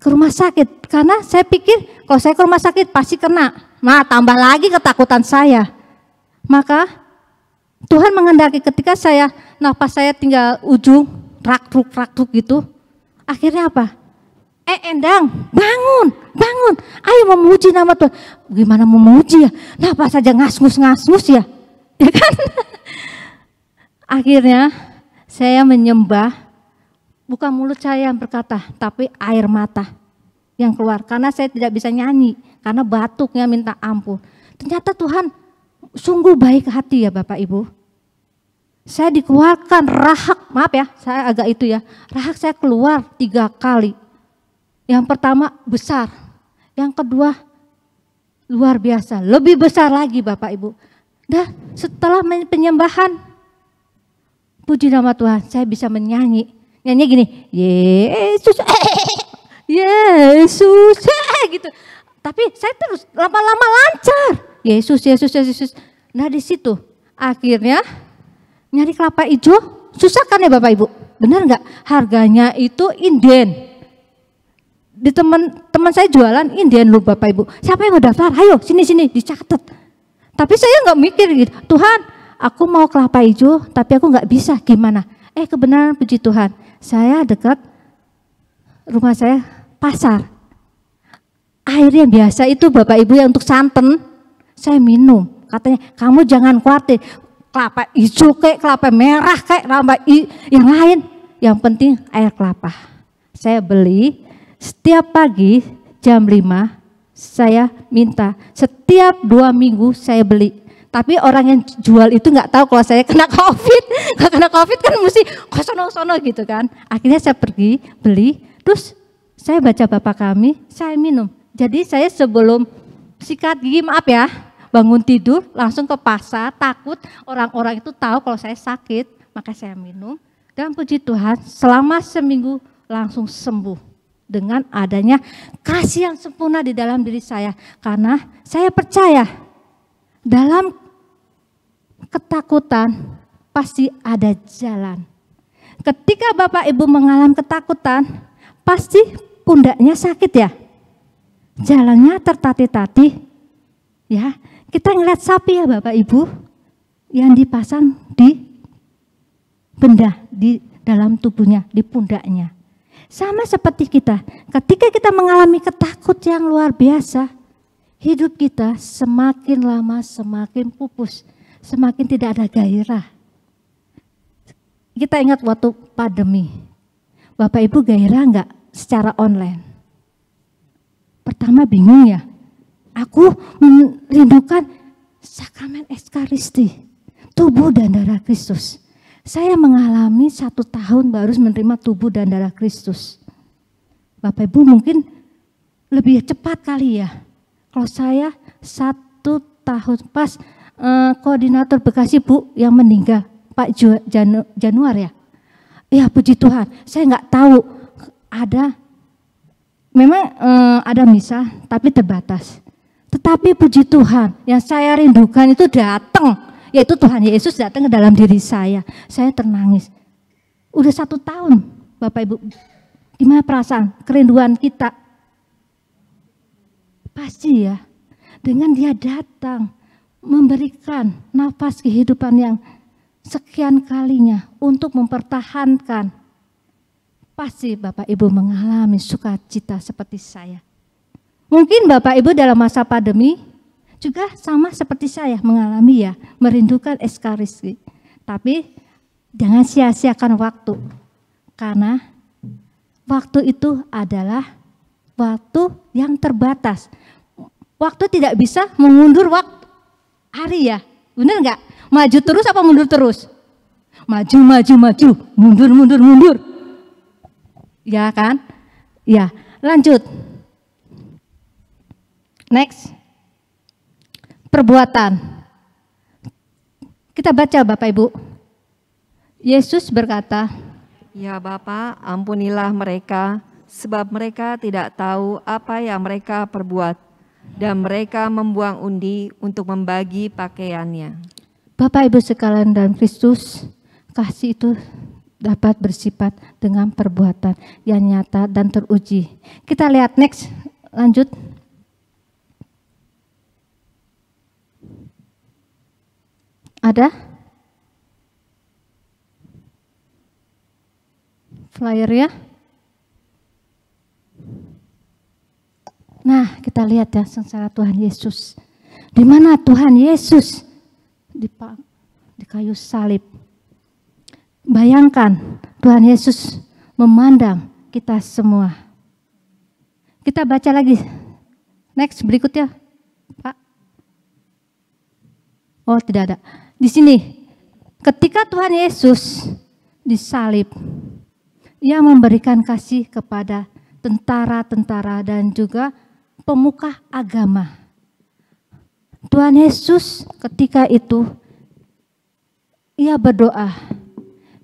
ke rumah sakit. Karena saya pikir kalau saya ke rumah sakit pasti kena. Nah, tambah lagi ketakutan saya. Maka Tuhan mengendaki ketika nafas saya tinggal ujung, rak-truk gitu. Akhirnya apa? Endang, bangun, ayo memuji nama Tuhan. Gimana memuji ya? Nafas saja ngasmus ya, ya kan? Akhirnya saya menyembah, bukan mulut saya yang berkata, tapi air mata yang keluar. Karena saya tidak bisa nyanyi, karena batuknya minta ampun. Ternyata Tuhan sungguh baik hati ya Bapak Ibu. Saya dikeluarkan rahak, maaf ya, saya agak itu ya, rahak saya keluar 3 kali. Yang pertama besar, yang kedua luar biasa, lebih besar lagi Bapak Ibu. Dah setelah penyembahan, puji nama Tuhan, saya bisa menyanyi gini, Yesus, Yesus, gitu. Tapi saya terus lama-lama lancar, Yesus. Nah di situ akhirnya nyari kelapa hijau susah kan ya Bapak Ibu, benar nggak? Harganya itu inden. Di teman saya jualan inden loh Bapak Ibu. Siapa yang mau daftar? Ayo sini dicatat. Tapi saya nggak mikir gitu. Tuhan, aku mau kelapa hijau tapi aku nggak bisa. Gimana? Kebenaran puji Tuhan. Saya dekat rumah saya pasar. Air yang biasa itu Bapak Ibu yang untuk santan saya minum. Katanya kamu jangan khawatir. Kelapa hijau kayak kelapa merah kayak kelapa yang lain. Yang penting air kelapa. Saya beli. Setiap pagi jam 5 saya minta, setiap 2 minggu saya beli. Tapi orang yang jual itu nggak tahu kalau saya kena COVID. Kalau kena COVID kan mesti sono gitu kan. Akhirnya saya pergi beli, terus saya baca Bapa Kami, saya minum. Jadi saya sebelum sikat gigi, maaf ya, bangun tidur langsung ke pasar, takut orang-orang itu tahu kalau saya sakit, maka saya minum. Dan puji Tuhan selama seminggu langsung sembuh. Dengan adanya kasih yang sempurna di dalam diri saya. Karena saya percaya dalam ketakutan pasti ada jalan. Ketika Bapak Ibu mengalami ketakutan, pasti pundaknya sakit ya. Jalannya tertatih-tatih. Ya, kita ngeliat sapi ya Bapak Ibu yang dipasang di benda di dalam tubuhnya, di pundaknya. Sama seperti kita, ketika kita mengalami ketakut yang luar biasa, hidup kita semakin lama semakin pupus, semakin tidak ada gairah. Kita ingat waktu pandemi, Bapak Ibu gairah enggak secara online? Pertama bingung ya, aku merindukan sakramen Ekaristi, tubuh dan darah Kristus. Saya mengalami 1 tahun baru menerima tubuh dan darah Kristus. Bapak Ibu mungkin lebih cepat kali ya. Kalau saya 1 tahun pas koordinator Bekasi Bu yang meninggal, Pak Januar ya. Ya puji Tuhan, saya nggak tahu memang ada misa tapi terbatas. Tetapi puji Tuhan yang saya rindukan itu datang. Yaitu Tuhan Yesus datang ke dalam diri saya. Saya ternangis. Udah 1 tahun Bapak Ibu. Gimana perasaan, kerinduan kita? Pasti ya. Dengan dia datang. Memberikan nafas kehidupan yang sekian kalinya. Untuk mempertahankan. Pasti Bapak Ibu mengalami sukacita seperti saya. Mungkin Bapak Ibu dalam masa pandemi juga sama seperti saya mengalami ya, merindukan Ekaristi. Tapi jangan sia-siakan waktu. Karena waktu itu adalah waktu yang terbatas. Waktu tidak bisa mengundur waktu hari ya. Bener nggak? Maju terus apa mundur terus? Maju, maju, maju, mundur, mundur, mundur. Ya kan? Ya, lanjut. Next. Perbuatan. Kita baca Bapak Ibu. Yesus berkata, Ya Bapa, ampunilah mereka, sebab mereka tidak tahu apa yang mereka perbuat, dan mereka membuang undi untuk membagi pakaiannya. Bapak Ibu sekalian dalam Kristus, kasih itu dapat bersifat dengan perbuatan yang nyata dan teruji. Kita lihat next, lanjut. Ada? Flyer ya? Nah, kita lihat ya sengsara Tuhan Yesus. Di mana Tuhan Yesus di kayu salib. Bayangkan Tuhan Yesus memandang kita semua. Kita baca lagi. Next, berikutnya, Pak. Oh, tidak ada. Di sini, ketika Tuhan Yesus disalib, Ia memberikan kasih kepada tentara-tentara dan juga pemuka agama. Tuhan Yesus ketika itu, Ia berdoa,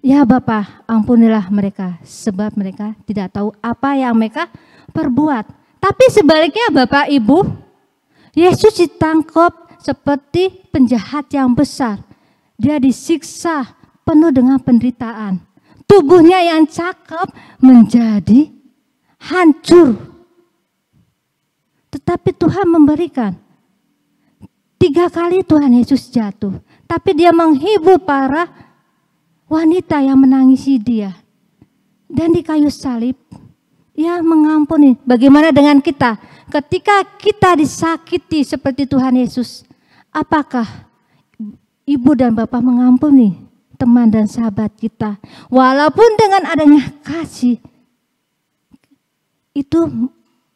Ya Bapa, ampunilah mereka, sebab mereka tidak tahu apa yang mereka perbuat. Tapi sebaliknya Bapak Ibu, Yesus ditangkap seperti penjahat yang besar. Dia disiksa penuh dengan penderitaan. Tubuhnya yang cakep menjadi hancur. Tetapi Tuhan memberikan. 3 kali Tuhan Yesus jatuh. Tapi Dia menghibur para wanita yang menangisi Dia. Dan di kayu salib, Ia mengampuni. Bagaimana dengan kita? Ketika kita disakiti seperti Tuhan Yesus, apakah ibu dan bapak mengampuni teman dan sahabat kita? Walaupun dengan adanya kasih, itu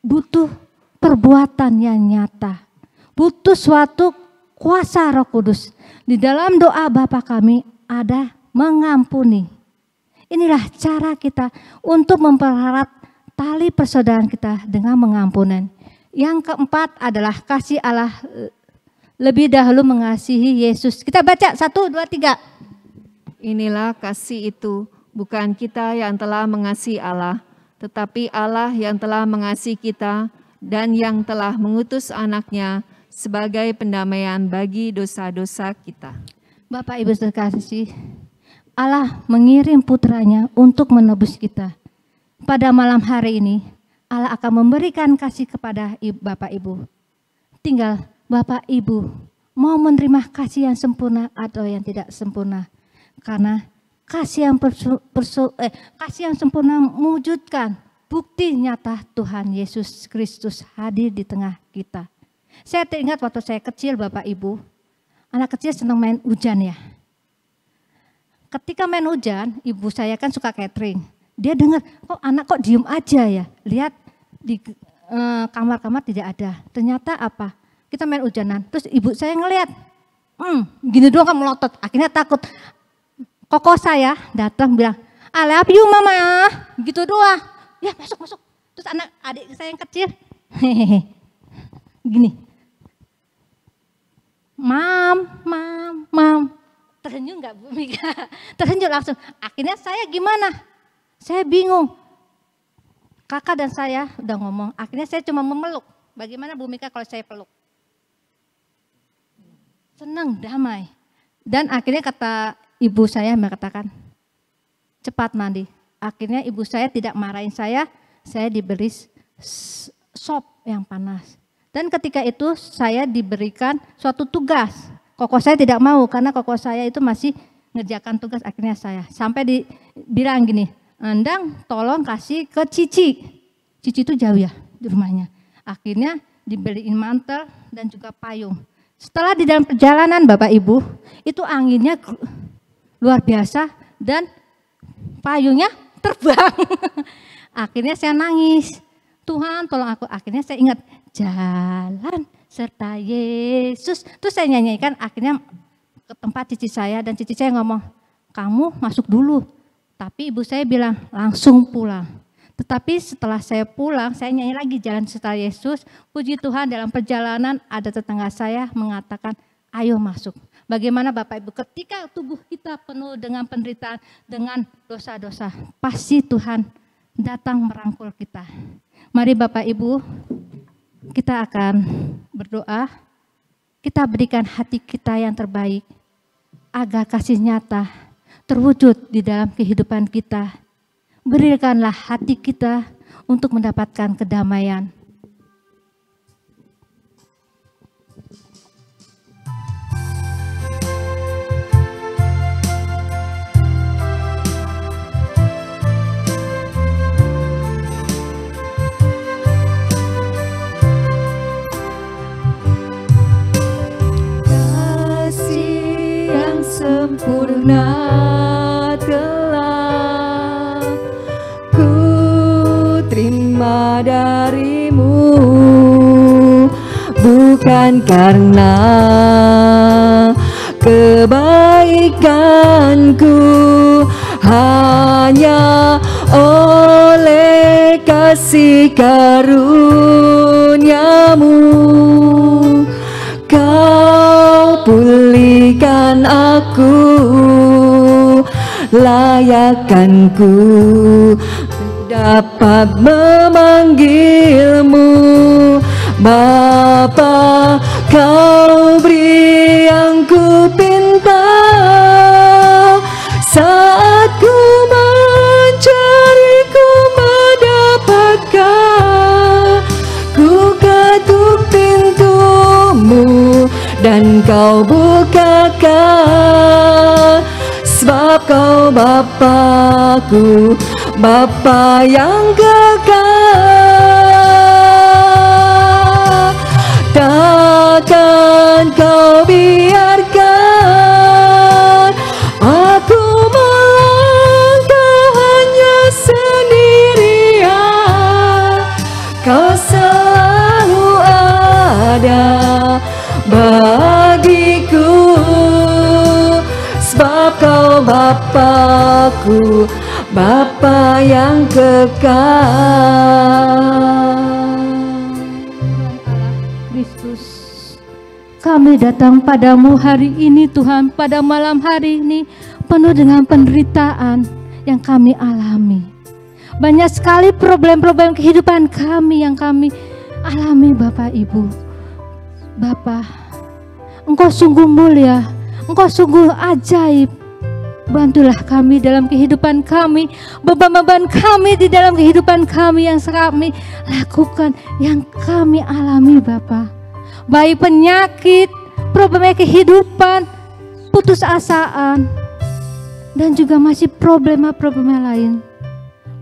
butuh perbuatan yang nyata. Butuh suatu kuasa Roh Kudus. Di dalam doa Bapa kami ada mengampuni. Inilah cara kita untuk mempererat tali persaudaraan kita dengan mengampunan. Yang keempat adalah kasih Allah lebih dahulu mengasihi Yesus. Kita baca 1, 2, 3. Inilah kasih itu, bukan kita yang telah mengasihi Allah, tetapi Allah yang telah mengasihi kita dan yang telah mengutus anaknya sebagai pendamaian bagi dosa-dosa kita. Bapak Ibu terkasih, Allah mengirim putranya untuk menebus kita. Pada malam hari ini, Allah akan memberikan kasih kepada Bapak Ibu. Tinggal Bapak Ibu mau menerima kasih yang sempurna atau yang tidak sempurna. Karena kasih yang sempurna mewujudkan bukti nyata Tuhan Yesus Kristus hadir di tengah kita. Saya teringat waktu saya kecil Bapak Ibu, anak kecil senang main hujan ya. Ketika main hujan, ibu saya kan suka catering. Dia dengar, kok anak kok diem aja ya. Lihat di kamar-kamar tidak ada. Ternyata apa? Kita main hujanan. Terus ibu saya ngelihat, gini doang kan melotot. Akhirnya takut. Koko saya datang bilang, I love you mama. Gitu doang. Ya masuk. Terus adik saya yang kecil, hehehe. Gini. Mam. Tersenyum enggak Bu Mika? Tersenyum langsung. Akhirnya saya gimana? Saya bingung. Kakak dan saya udah ngomong. Akhirnya saya cuma memeluk. Bagaimana Bu Mika kalau saya peluk? Senang, damai. Dan akhirnya kata ibu saya mengatakan, cepat mandi. Akhirnya ibu saya tidak marahin saya diberi sop yang panas. Dan ketika itu saya diberikan suatu tugas. Koko saya tidak mau karena koko saya itu masih ngerjakan tugas. Akhirnya saya sampai dibilang gini, Endang tolong kasih ke Cici. Cici itu jauh ya di rumahnya. Akhirnya dibeliin mantel dan juga payung. Setelah di dalam perjalanan Bapak Ibu, itu anginnya luar biasa dan payungnya terbang. Akhirnya saya nangis. Tuhan tolong aku. Akhirnya saya ingat, jalan serta Yesus. Terus saya nyanyikan, akhirnya ke tempat cici saya dan cici saya ngomong, kamu masuk dulu. Tapi ibu saya bilang langsung pulang. Tetapi setelah saya pulang, saya nyanyi lagi Jalan Setelah Yesus. Puji Tuhan dalam perjalanan ada tetangga saya mengatakan, ayo masuk. Bagaimana Bapak Ibu ketika tubuh kita penuh dengan penderitaan, dengan dosa-dosa, pasti Tuhan datang merangkul kita. Mari Bapak Ibu, kita akan berdoa. Kita berikan hati kita yang terbaik agar kasih nyata terwujud di dalam kehidupan kita. Berikanlah hati kita untuk mendapatkan kedamaian. Kasih yang sempurna darimu, bukan karena kebaikanku, hanya oleh kasih karuniamu kau pulihkan aku, layakkanku dapat memanggilmu Bapa. Kau beri yang ku pinta saat ku mencari, ku mendapatkan. Ku ketuk pintumu dan kau bukakan, sebab kau Bapakku, Bapa yang kekal. Takkan kau biarkan aku melangkah hanya sendirian. Kau selalu ada bagiku, sebab kau Bapakku, Bapa yang kekal. Kristus, kami datang padamu hari ini Tuhan, pada malam hari ini penuh dengan penderitaan yang kami alami. Banyak sekali problem-problem kehidupan kami yang kami alami Bapak Ibu. Bapak, Engkau sungguh mulia, Engkau sungguh ajaib. Bantulah kami dalam kehidupan kami, beban-beban kami di dalam kehidupan kami yang kami lakukan, yang kami alami Bapa. Baik penyakit, problem kehidupan, putus asaan, dan juga masih problema-problema lain.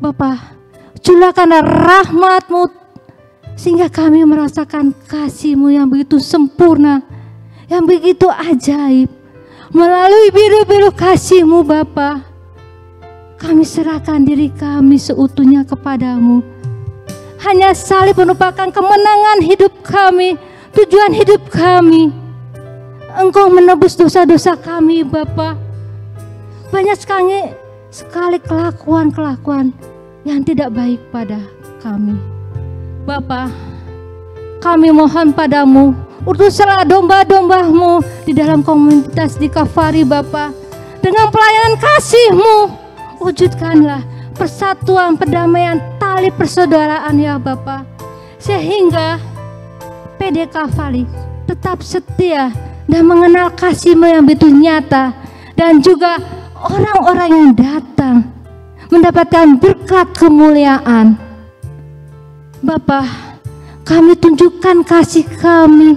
Bapa, curahkanlah rahmat-Mu sehingga kami merasakan kasih-Mu yang begitu sempurna, yang begitu ajaib. Melalui biru-biru kasih-Mu Bapa, kami serahkan diri kami seutuhnya kepadamu. Hanya salib merupakan kemenangan hidup kami, tujuan hidup kami. Engkau menebus dosa-dosa kami Bapa. Banyak sekali kelakuan-kelakuan yang tidak baik pada kami. Bapa, kami mohon padamu, utuslah domba-domba-Mu di dalam komunitas di Kalvari Bapa. Dengan pelayanan kasih-Mu, wujudkanlah persatuan, perdamaian, tali persaudaraan ya Bapa. Sehingga PD Kalvari tetap setia dan mengenal kasih-Mu yang begitu nyata. Dan juga orang-orang yang datang mendapatkan berkat kemuliaan. Bapa, kami tunjukkan kasih kami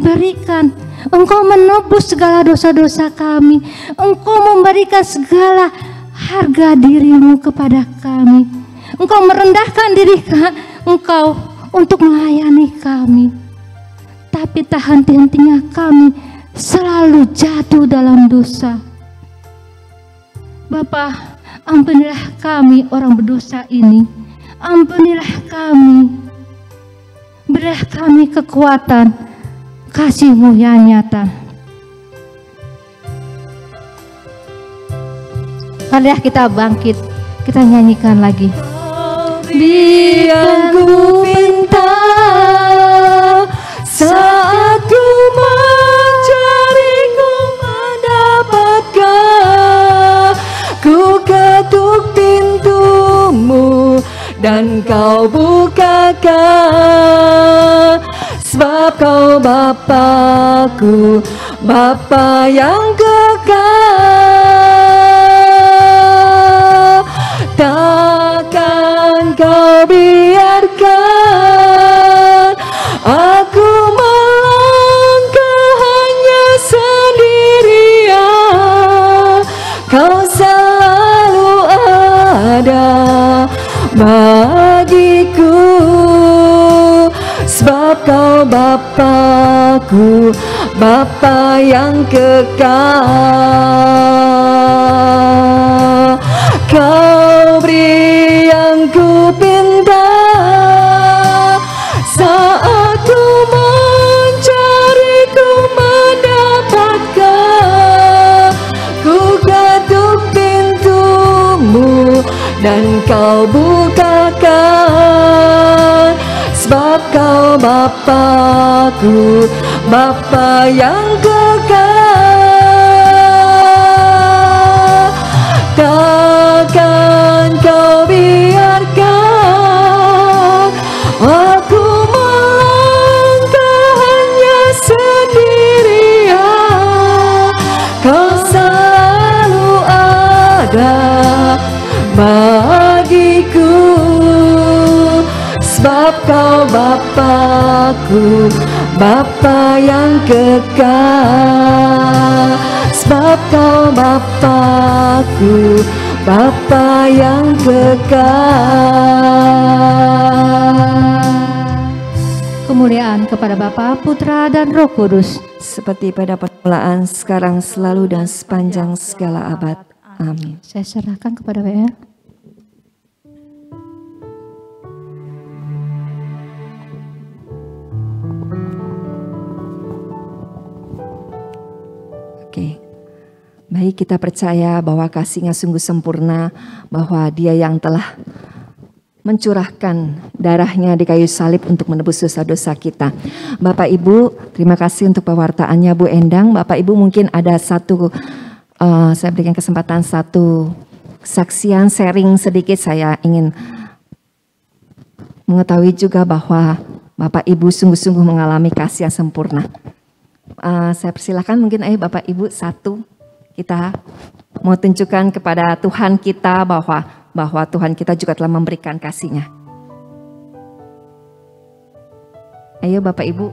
berikan. Engkau menebus segala dosa-dosa kami. Engkau memberikan segala harga diri-Mu kepada kami. Engkau merendahkan diri Engkau untuk melayani kami. Tapi tak henti-hentinya kami selalu jatuh dalam dosa. Bapa, ampunilah kami orang berdosa ini. Ampunilah kami. Berilah kami kekuatan kasih-Mu yang nyata. Marilah kita bangkit, kita nyanyikan lagi. Biar ku pinta saat ku mencari ku mendapatkan, ku ketuk pintumu dan kau bukakan, sebab kau Bapakku, Bapa yang kekal. Takkan kau biarkan aku melangkah hanya sendirian, kau selalu ada bagiku, sebab kau Bapakku, Bapa yang kekal. Kau beri yang ku pinta saat ku mencari ku mendapatkan, ku ketuk pintumu dan kau bukakan, sebab kau Bapakku, Bapa yang kekal. Takkan kau biarkan aku melangkah hanya sendirian, kau selalu ada bagiku, sebab kau Bapakku, Bapa yang kekal, sebab kau Bapakku, Bapa yang kekal. Kemuliaan kepada Bapa, Putra, dan Roh Kudus, seperti pada permulaan, sekarang, selalu, dan sepanjang segala abad. Amin. Saya serahkan kepada WR. Oke, baik, kita percaya bahwa kasih-Nya sungguh sempurna, bahwa Dia yang telah mencurahkan darah-Nya di kayu salib untuk menebus dosa-dosa kita. Bapak Ibu, terima kasih untuk pewartaannya Bu Endang. Bapak Ibu, mungkin ada satu, saya berikan kesempatan satu kesaksian, sharing sedikit. Saya ingin mengetahui juga bahwa Bapak Ibu sungguh-sungguh mengalami kasih yang sempurna. Saya persilakan, mungkin ayo Bapak Ibu satu, kita mau tunjukkan kepada Tuhan kita bahwa Tuhan kita juga telah memberikan kasih-Nya. Ayo Bapak Ibu.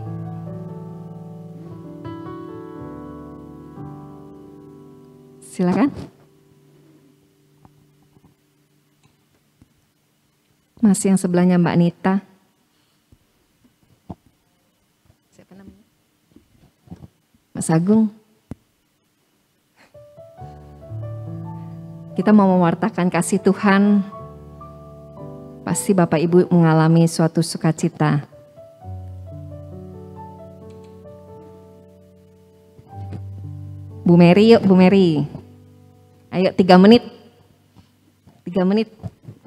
Silakan. Masih yang sebelahnya Mbak Nita. Mas Agung, kita mau mewartakan kasih Tuhan. Pasti Bapak Ibu mengalami suatu sukacita. Bu Mary, yuk Bu Mary. Ayo 3 menit. 3 menit.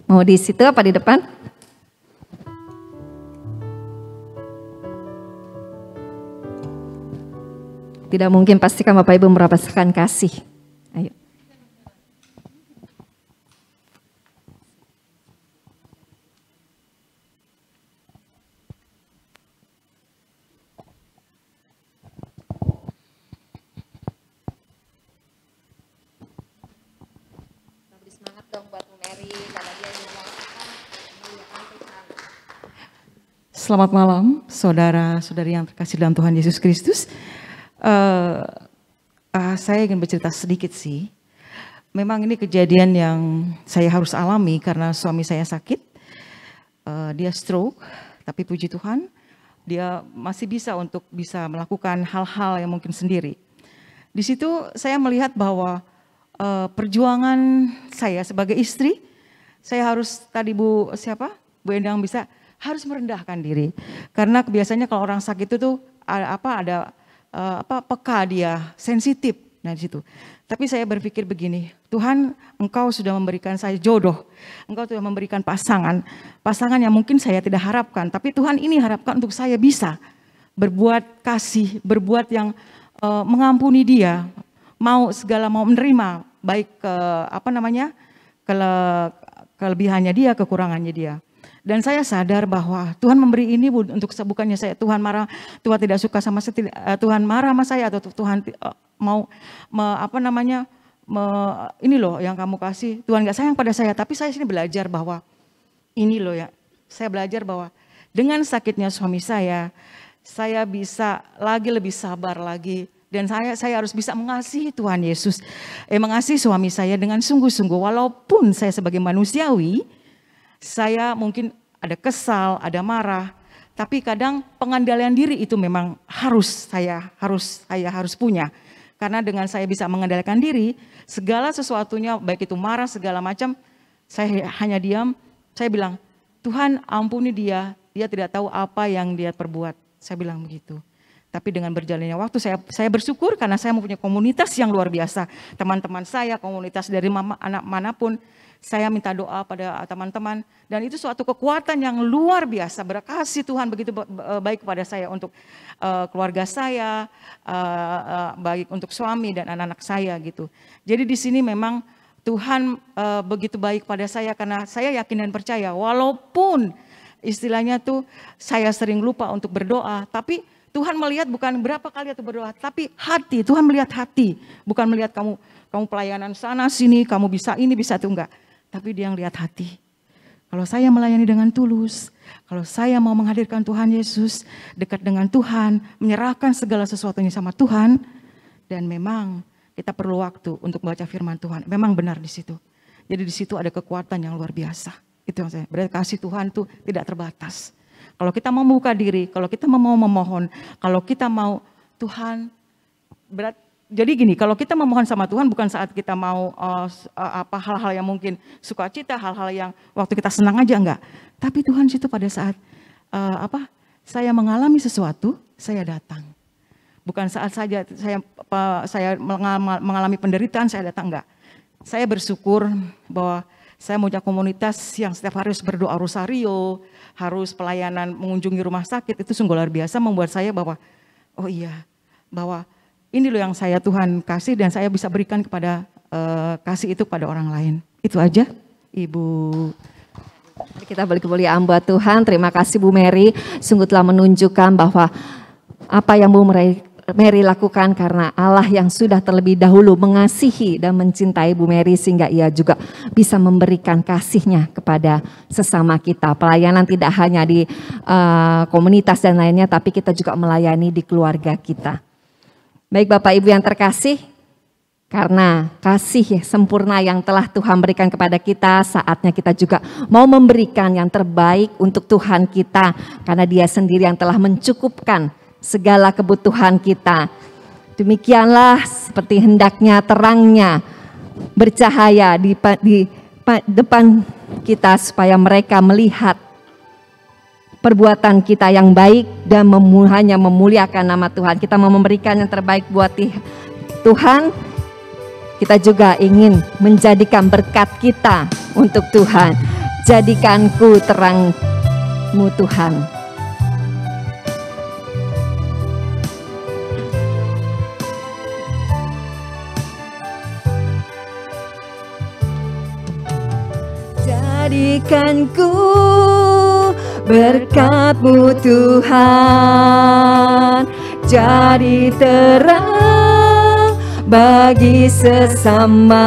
Mau di situ apa di depan? Tidak mungkin, pastikan Bapak Ibu merasakan kasih. Ayo. Beri semangat dong buat Bu Mary karena dia yang Selamat malam, saudara-saudari yang terkasih dalam Tuhan Yesus Kristus. Saya ingin bercerita sedikit sih. Memang ini kejadian yang saya harus alami karena suami saya sakit. Dia stroke, tapi puji Tuhan dia masih bisa melakukan hal-hal yang mungkin sendiri. Di situ saya melihat bahwa perjuangan saya sebagai istri, saya harus Bu Endang harus merendahkan diri. Karena biasanya kalau orang sakit itu peka dia, sensitif Nah di situ. Tapi saya berpikir begini, Tuhan Engkau sudah memberikan saya jodoh. Engkau sudah memberikan pasangan. Pasangan yang mungkin saya tidak harapkan. Tapi Tuhan ini harapkan untuk saya bisa berbuat kasih, berbuat yang mengampuni dia. Mau menerima baik kelebihannya dia, kekurangannya dia. Dan saya sadar bahwa Tuhan memberi ini untuk bukannya saya Tuhan marah, Tuhan tidak suka sama saya, Tuhan marah sama saya atau Tuhan ini loh yang kamu kasih, Tuhan gak sayang pada saya. Tapi saya sini belajar bahwa ini loh ya, saya belajar bahwa dengan sakitnya suami saya bisa lagi lebih sabar lagi. Dan saya harus bisa mengasihi Tuhan Yesus, mengasihi suami saya dengan sungguh-sungguh. Walaupun saya sebagai manusiawi, saya mungkin ada kesal, ada marah, tapi kadang pengendalian diri itu memang saya harus punya. Karena dengan saya bisa mengendalikan diri, segala sesuatunya baik itu marah segala macam, saya hanya diam, saya bilang, Tuhan ampuni dia tidak tahu apa yang dia perbuat. Saya bilang begitu. Tapi dengan berjalannya waktu saya bersyukur karena saya mempunyai komunitas yang luar biasa. Teman-teman saya, komunitas dari anak manapun, saya minta doa pada teman-teman. Dan itu suatu kekuatan yang luar biasa. Berkasih Tuhan begitu baik kepada saya untuk keluarga saya, baik untuk suami dan anak-anak saya gitu. Jadi di sini memang Tuhan begitu baik pada saya karena saya yakin dan percaya. Walaupun istilahnya tuh saya sering lupa untuk berdoa, tapi Tuhan melihat bukan berapa kali atau berdoa, tapi hati. Tuhan melihat hati, bukan melihat kamu pelayanan sana sini, kamu bisa ini bisa itu enggak. Tapi dia yang lihat hati. Kalau saya melayani dengan tulus, kalau saya mau menghadirkan Tuhan Yesus, dekat dengan Tuhan, menyerahkan segala sesuatunya sama Tuhan, dan memang kita perlu waktu untuk baca firman Tuhan. Memang benar di situ. Jadi di situ ada kekuatan yang luar biasa. Itu yang saya. Berarti kasih Tuhan itu tidak terbatas. Kalau kita mau membuka diri, kalau kita mau memohon, kalau kita mau Tuhan, jadi gini, kalau kita memohon sama Tuhan bukan saat kita mau hal-hal yang mungkin sukacita, hal-hal yang waktu kita senang aja enggak. Tapi Tuhan situ pada saat saya mengalami sesuatu, saya datang. Bukan saat saja saya mengalami penderitaan, saya datang enggak. Saya bersyukur bahwa saya punya komunitas yang setiap hari harus berdoa rosario, harus pelayanan mengunjungi rumah sakit, itu sungguh luar biasa membuat saya bahwa, oh iya, bahwa ini loh yang saya Tuhan kasih dan saya bisa berikan kepada kasih itu pada orang lain. Itu aja, Ibu. Kita balik kemuliaan buat Tuhan. Terima kasih Bu Mary, sungguh telah menunjukkan bahwa apa yang Bu Mary lakukan karena Allah yang sudah terlebih dahulu mengasihi dan mencintai Bu Mary sehingga ia juga bisa memberikan kasihnya kepada sesama kita. Pelayanan tidak hanya di komunitas dan lainnya, tapi kita juga melayani di keluarga kita. Baik Bapak Ibu yang terkasih, karena kasih sempurna yang telah Tuhan berikan kepada kita, saatnya kita juga mau memberikan yang terbaik untuk Tuhan kita. Karena Dia sendiri yang telah mencukupkan segala kebutuhan kita. Demikianlah seperti hendaknya terangnya bercahaya di depan kita supaya mereka melihat perbuatan kita yang baik dan hanya memuliakan nama Tuhan. Kita mau memberikan yang terbaik buat Tuhan. Kita juga ingin menjadikan berkat kita untuk Tuhan. Jadikanku terang-Mu Tuhan. Jadikanku berkat-Mu Tuhan, jadi terang bagi sesama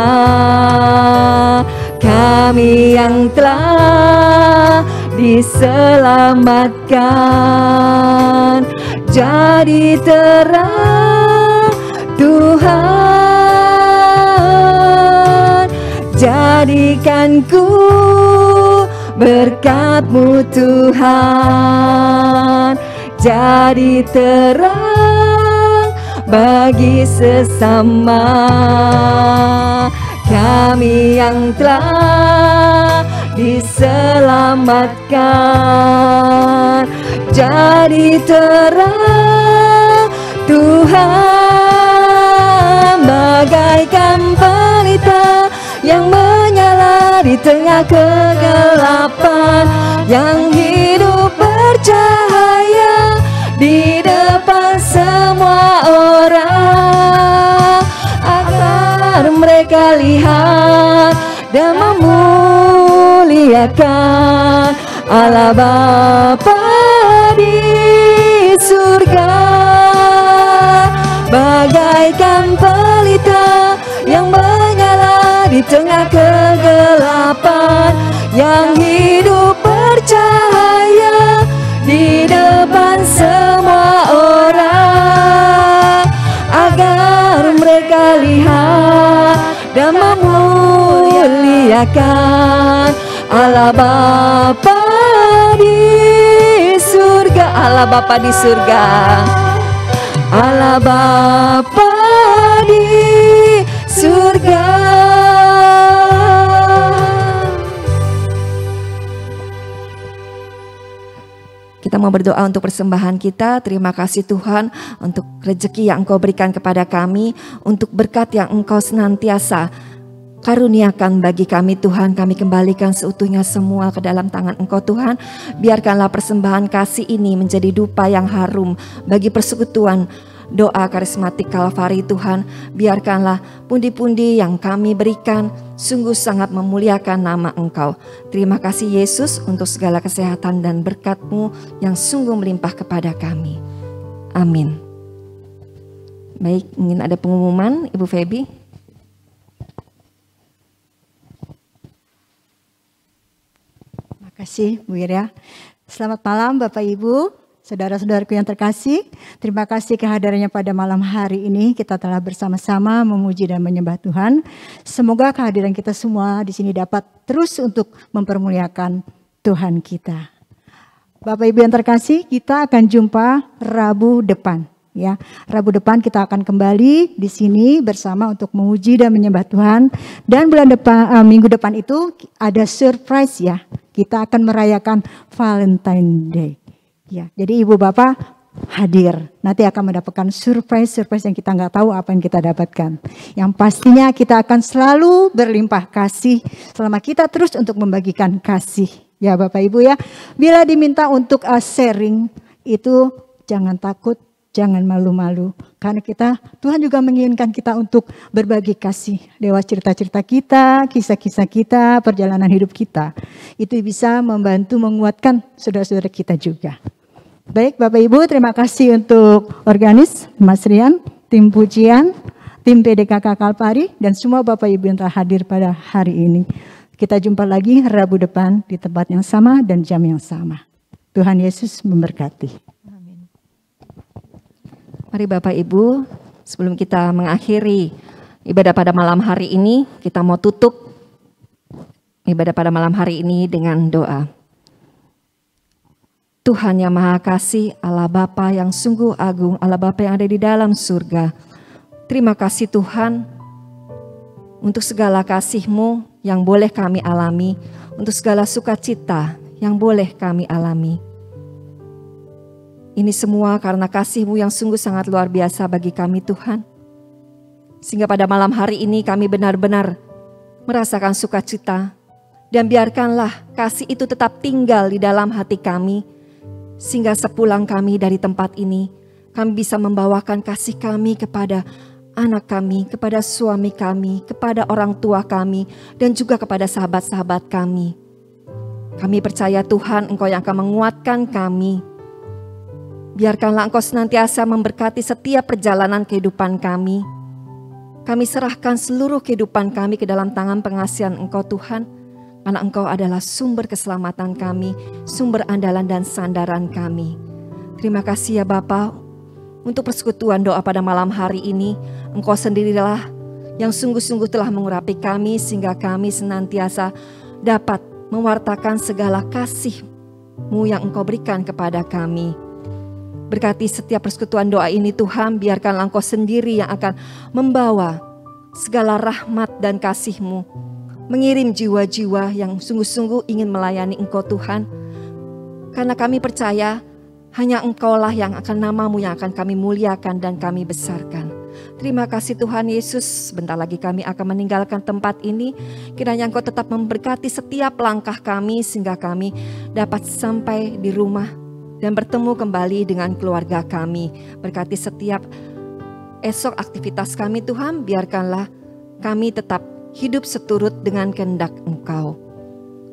kami yang telah diselamatkan. Jadi terang Tuhan, jadikanku berkat-Mu Tuhan, jadi terang bagi sesama kami yang telah diselamatkan. Jadi terang Tuhan di tengah kegelapan, yang hidup bercahaya di depan semua orang, agar mereka lihat dan memuliakan Allah Bapa di surga. Bagaikan pelita yang menyala di tengah kegelapan, yang hidup bercahaya di depan semua orang, agar mereka lihat dan memuliakan Allah Bapa di surga. Allah Bapa di surga, Allah Bapa di surga. Kita mau berdoa untuk persembahan kita. Terima kasih Tuhan untuk rezeki yang Engkau berikan kepada kami, untuk berkat yang Engkau senantiasa karuniakan bagi kami Tuhan. Kami kembalikan seutuhnya semua ke dalam tangan Engkau Tuhan. Biarkanlah persembahan kasih ini menjadi dupa yang harum bagi persekutuan doa karismatik Kalvari Tuhan. Biarkanlah pundi-pundi yang kami berikan sungguh sangat memuliakan nama Engkau. Terima kasih Yesus untuk segala kesehatan dan berkat-Mu yang sungguh melimpah kepada kami. Amin. Baik, mungkin ada pengumuman Ibu Feby. Terima kasih Bu Ira. Selamat malam Bapak Ibu, saudara-saudaraku yang terkasih. Terima kasih kehadirannya pada malam hari ini. Kita telah bersama-sama memuji dan menyembah Tuhan. Semoga kehadiran kita semua di sini dapat terus untuk mempermuliakan Tuhan kita. Bapak Ibu yang terkasih, kita akan jumpa Rabu depan. Ya, Rabu depan kita akan kembali di sini bersama untuk memuji dan menyembah Tuhan. Dan bulan depan, minggu depan itu ada surprise ya. Kita akan merayakan Valentine Day. Ya, jadi ibu bapak hadir. Nanti akan mendapatkan surprise yang kita nggak tahu apa yang kita dapatkan. Yang pastinya kita akan selalu berlimpah kasih selama kita terus untuk membagikan kasih. Ya Bapak Ibu ya. Bila diminta untuk sharing itu jangan takut, jangan malu-malu. Karena Tuhan juga menginginkan kita untuk berbagi kasih lewat cerita-cerita kita, kisah-kisah kita, perjalanan hidup kita. Itu bisa membantu menguatkan saudara-saudara kita juga. Baik Bapak Ibu, terima kasih untuk organis, Mas Rian, tim pujian, tim PDKK Kalvari, dan semua Bapak Ibu yang telah hadir pada hari ini. Kita jumpa lagi Rabu depan di tempat yang sama dan jam yang sama. Tuhan Yesus memberkati. Mari Bapak Ibu, sebelum kita mengakhiri ibadah pada malam hari ini, kita mau tutup ibadah pada malam hari ini dengan doa. Tuhan yang Maha Kasih, Allah Bapa yang sungguh agung, Allah Bapa yang ada di dalam surga. Terima kasih Tuhan untuk segala kasih-Mu yang boleh kami alami, untuk segala sukacita yang boleh kami alami. Ini semua karena kasih-Mu yang sungguh sangat luar biasa bagi kami Tuhan. Sehingga pada malam hari ini kami benar-benar merasakan sukacita. Dan biarkanlah kasih itu tetap tinggal di dalam hati kami. Sehingga sepulang kami dari tempat ini, kami bisa membawakan kasih kami kepada anak kami, kepada suami kami, kepada orang tua kami, dan juga kepada sahabat-sahabat kami. Kami percaya Tuhan Engkau yang akan menguatkan kami. Biarkanlah Engkau senantiasa memberkati setiap perjalanan kehidupan kami. Kami serahkan seluruh kehidupan kami ke dalam tangan pengasihan Engkau Tuhan. Karena Engkau adalah sumber keselamatan kami, sumber andalan dan sandaran kami. Terima kasih ya Bapa untuk persekutuan doa pada malam hari ini. Engkau sendirilah yang sungguh-sungguh telah mengurapi kami sehingga kami senantiasa dapat mewartakan segala kasih-Mu yang Engkau berikan kepada kami. Berkati setiap persekutuan doa ini Tuhan, biarkanlah Engkau sendiri yang akan membawa segala rahmat dan kasih-Mu. Mengirim jiwa-jiwa yang sungguh-sungguh ingin melayani Engkau Tuhan. Karena kami percaya hanya Engkaulah yang akan nama-Mu yang akan kami muliakan dan kami besarkan. Terima kasih Tuhan Yesus, sebentar lagi kami akan meninggalkan tempat ini. Kiranya Engkau tetap memberkati setiap langkah kami sehingga kami dapat sampai di rumah dan bertemu kembali dengan keluarga kami. Berkati setiap esok aktivitas kami Tuhan, biarkanlah kami tetap hidup seturut dengan kehendak Engkau.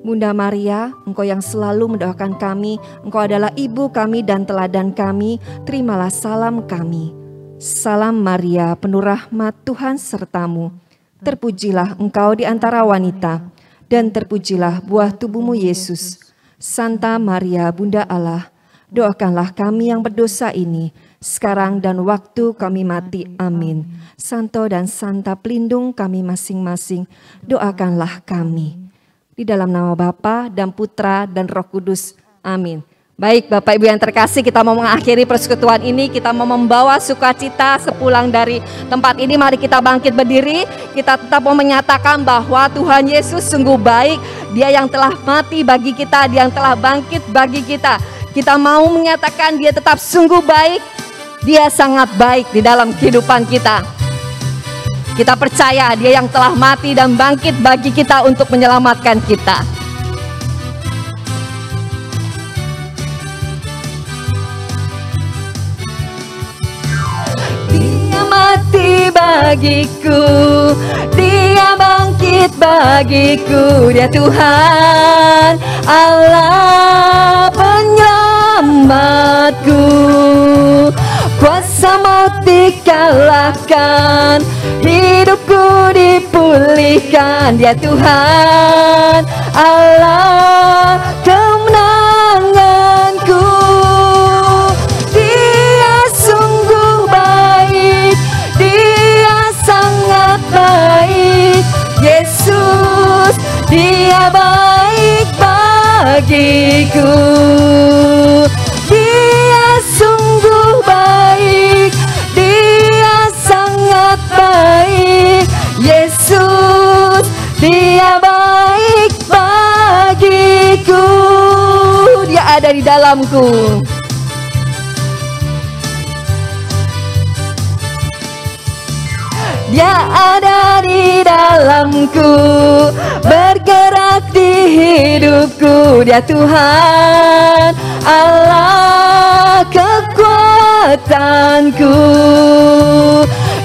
Bunda Maria, Engkau yang selalu mendoakan kami, Engkau adalah ibu kami dan teladan kami, terimalah salam kami. Salam Maria, penuh rahmat, Tuhan sertamu. Terpujilah Engkau di antara wanita, dan terpujilah buah tubuhmu Yesus. Santa Maria, Bunda Allah, doakanlah kami yang berdosa ini, sekarang dan waktu kami mati. Amin. Santo dan Santa pelindung kami masing-masing, doakanlah kami. Di dalam nama Bapa dan Putra dan Roh Kudus. Amin. Baik Bapak Ibu yang terkasih, kita mau mengakhiri persekutuan ini, kita mau membawa sukacita sepulang dari tempat ini. Mari kita bangkit berdiri, kita tetap mau menyatakan bahwa Tuhan Yesus sungguh baik. Dia yang telah mati bagi kita, Dia yang telah bangkit bagi kita. Kita mau menyatakan Dia tetap sungguh baik, Dia sangat baik di dalam kehidupan kita. Kita percaya Dia yang telah mati dan bangkit bagi kita untuk menyelamatkan kita. Dia mati bagiku, Dia bangkit bagiku. Dia Tuhan Allah penyelamatku. Kuasa maut dikalahkan, hidupku dipulihkan. Dia Tuhan Allah kemenanganku. Dia sungguh baik, Dia sangat baik. Yesus, Dia baik bagiku. Dia sungguh baik, Dia sangat baik. Yesus, Dia baik bagiku. Dia ada di dalamku. Dia ada di dalamku, bergerak di hidupku. Dia Tuhan Allah kekuatanku.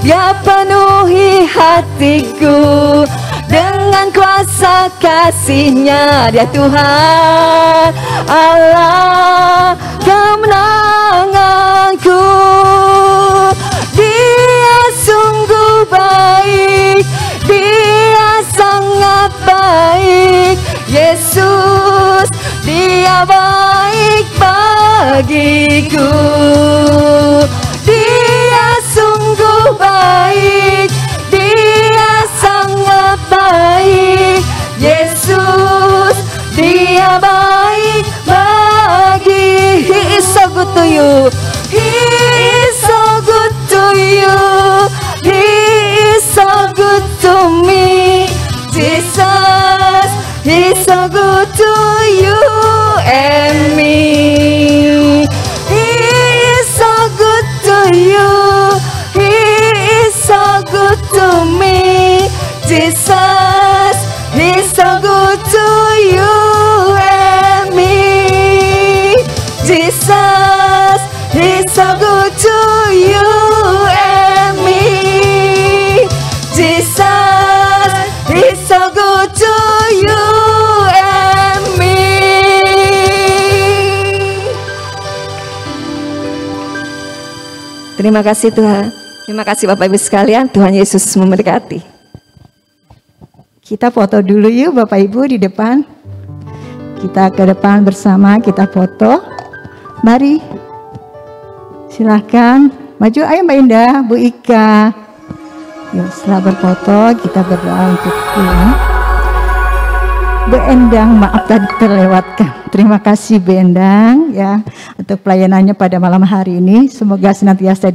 Dia penuhi hatiku dengan kuasa kasih-Nya. Dia Tuhan Allah kemenanganku. Dia sungguh baik, Dia sangat baik. Yesus, Dia baik bagiku. Dia sungguh baik, Dia sangat baik. Yesus, Dia baik bagi. He is so good to you. He is so good to you. He is so good to me. Jesus, He is so good to you and me. He is so good to you. He is so good to me. Jesus, He is so good to you and me. Jesus, He is so good to you and me. Jesus, He is so good to you and me. Terima kasih Tuhan. Terima kasih Bapak Ibu sekalian. Tuhan Yesus memberkati. Kita foto dulu yuk Bapak Ibu di depan. Kita ke depan bersama, kita foto. Mari. Silahkan. Maju, ayo Mbak Indah, Bu Ika. Yuk, setelah berfoto, kita berdoa untuk pulang. Bu Endang, maaf tadi terlewatkan. Terima kasih Bu Endang ya untuk pelayanannya pada malam hari ini. Semoga senantiasa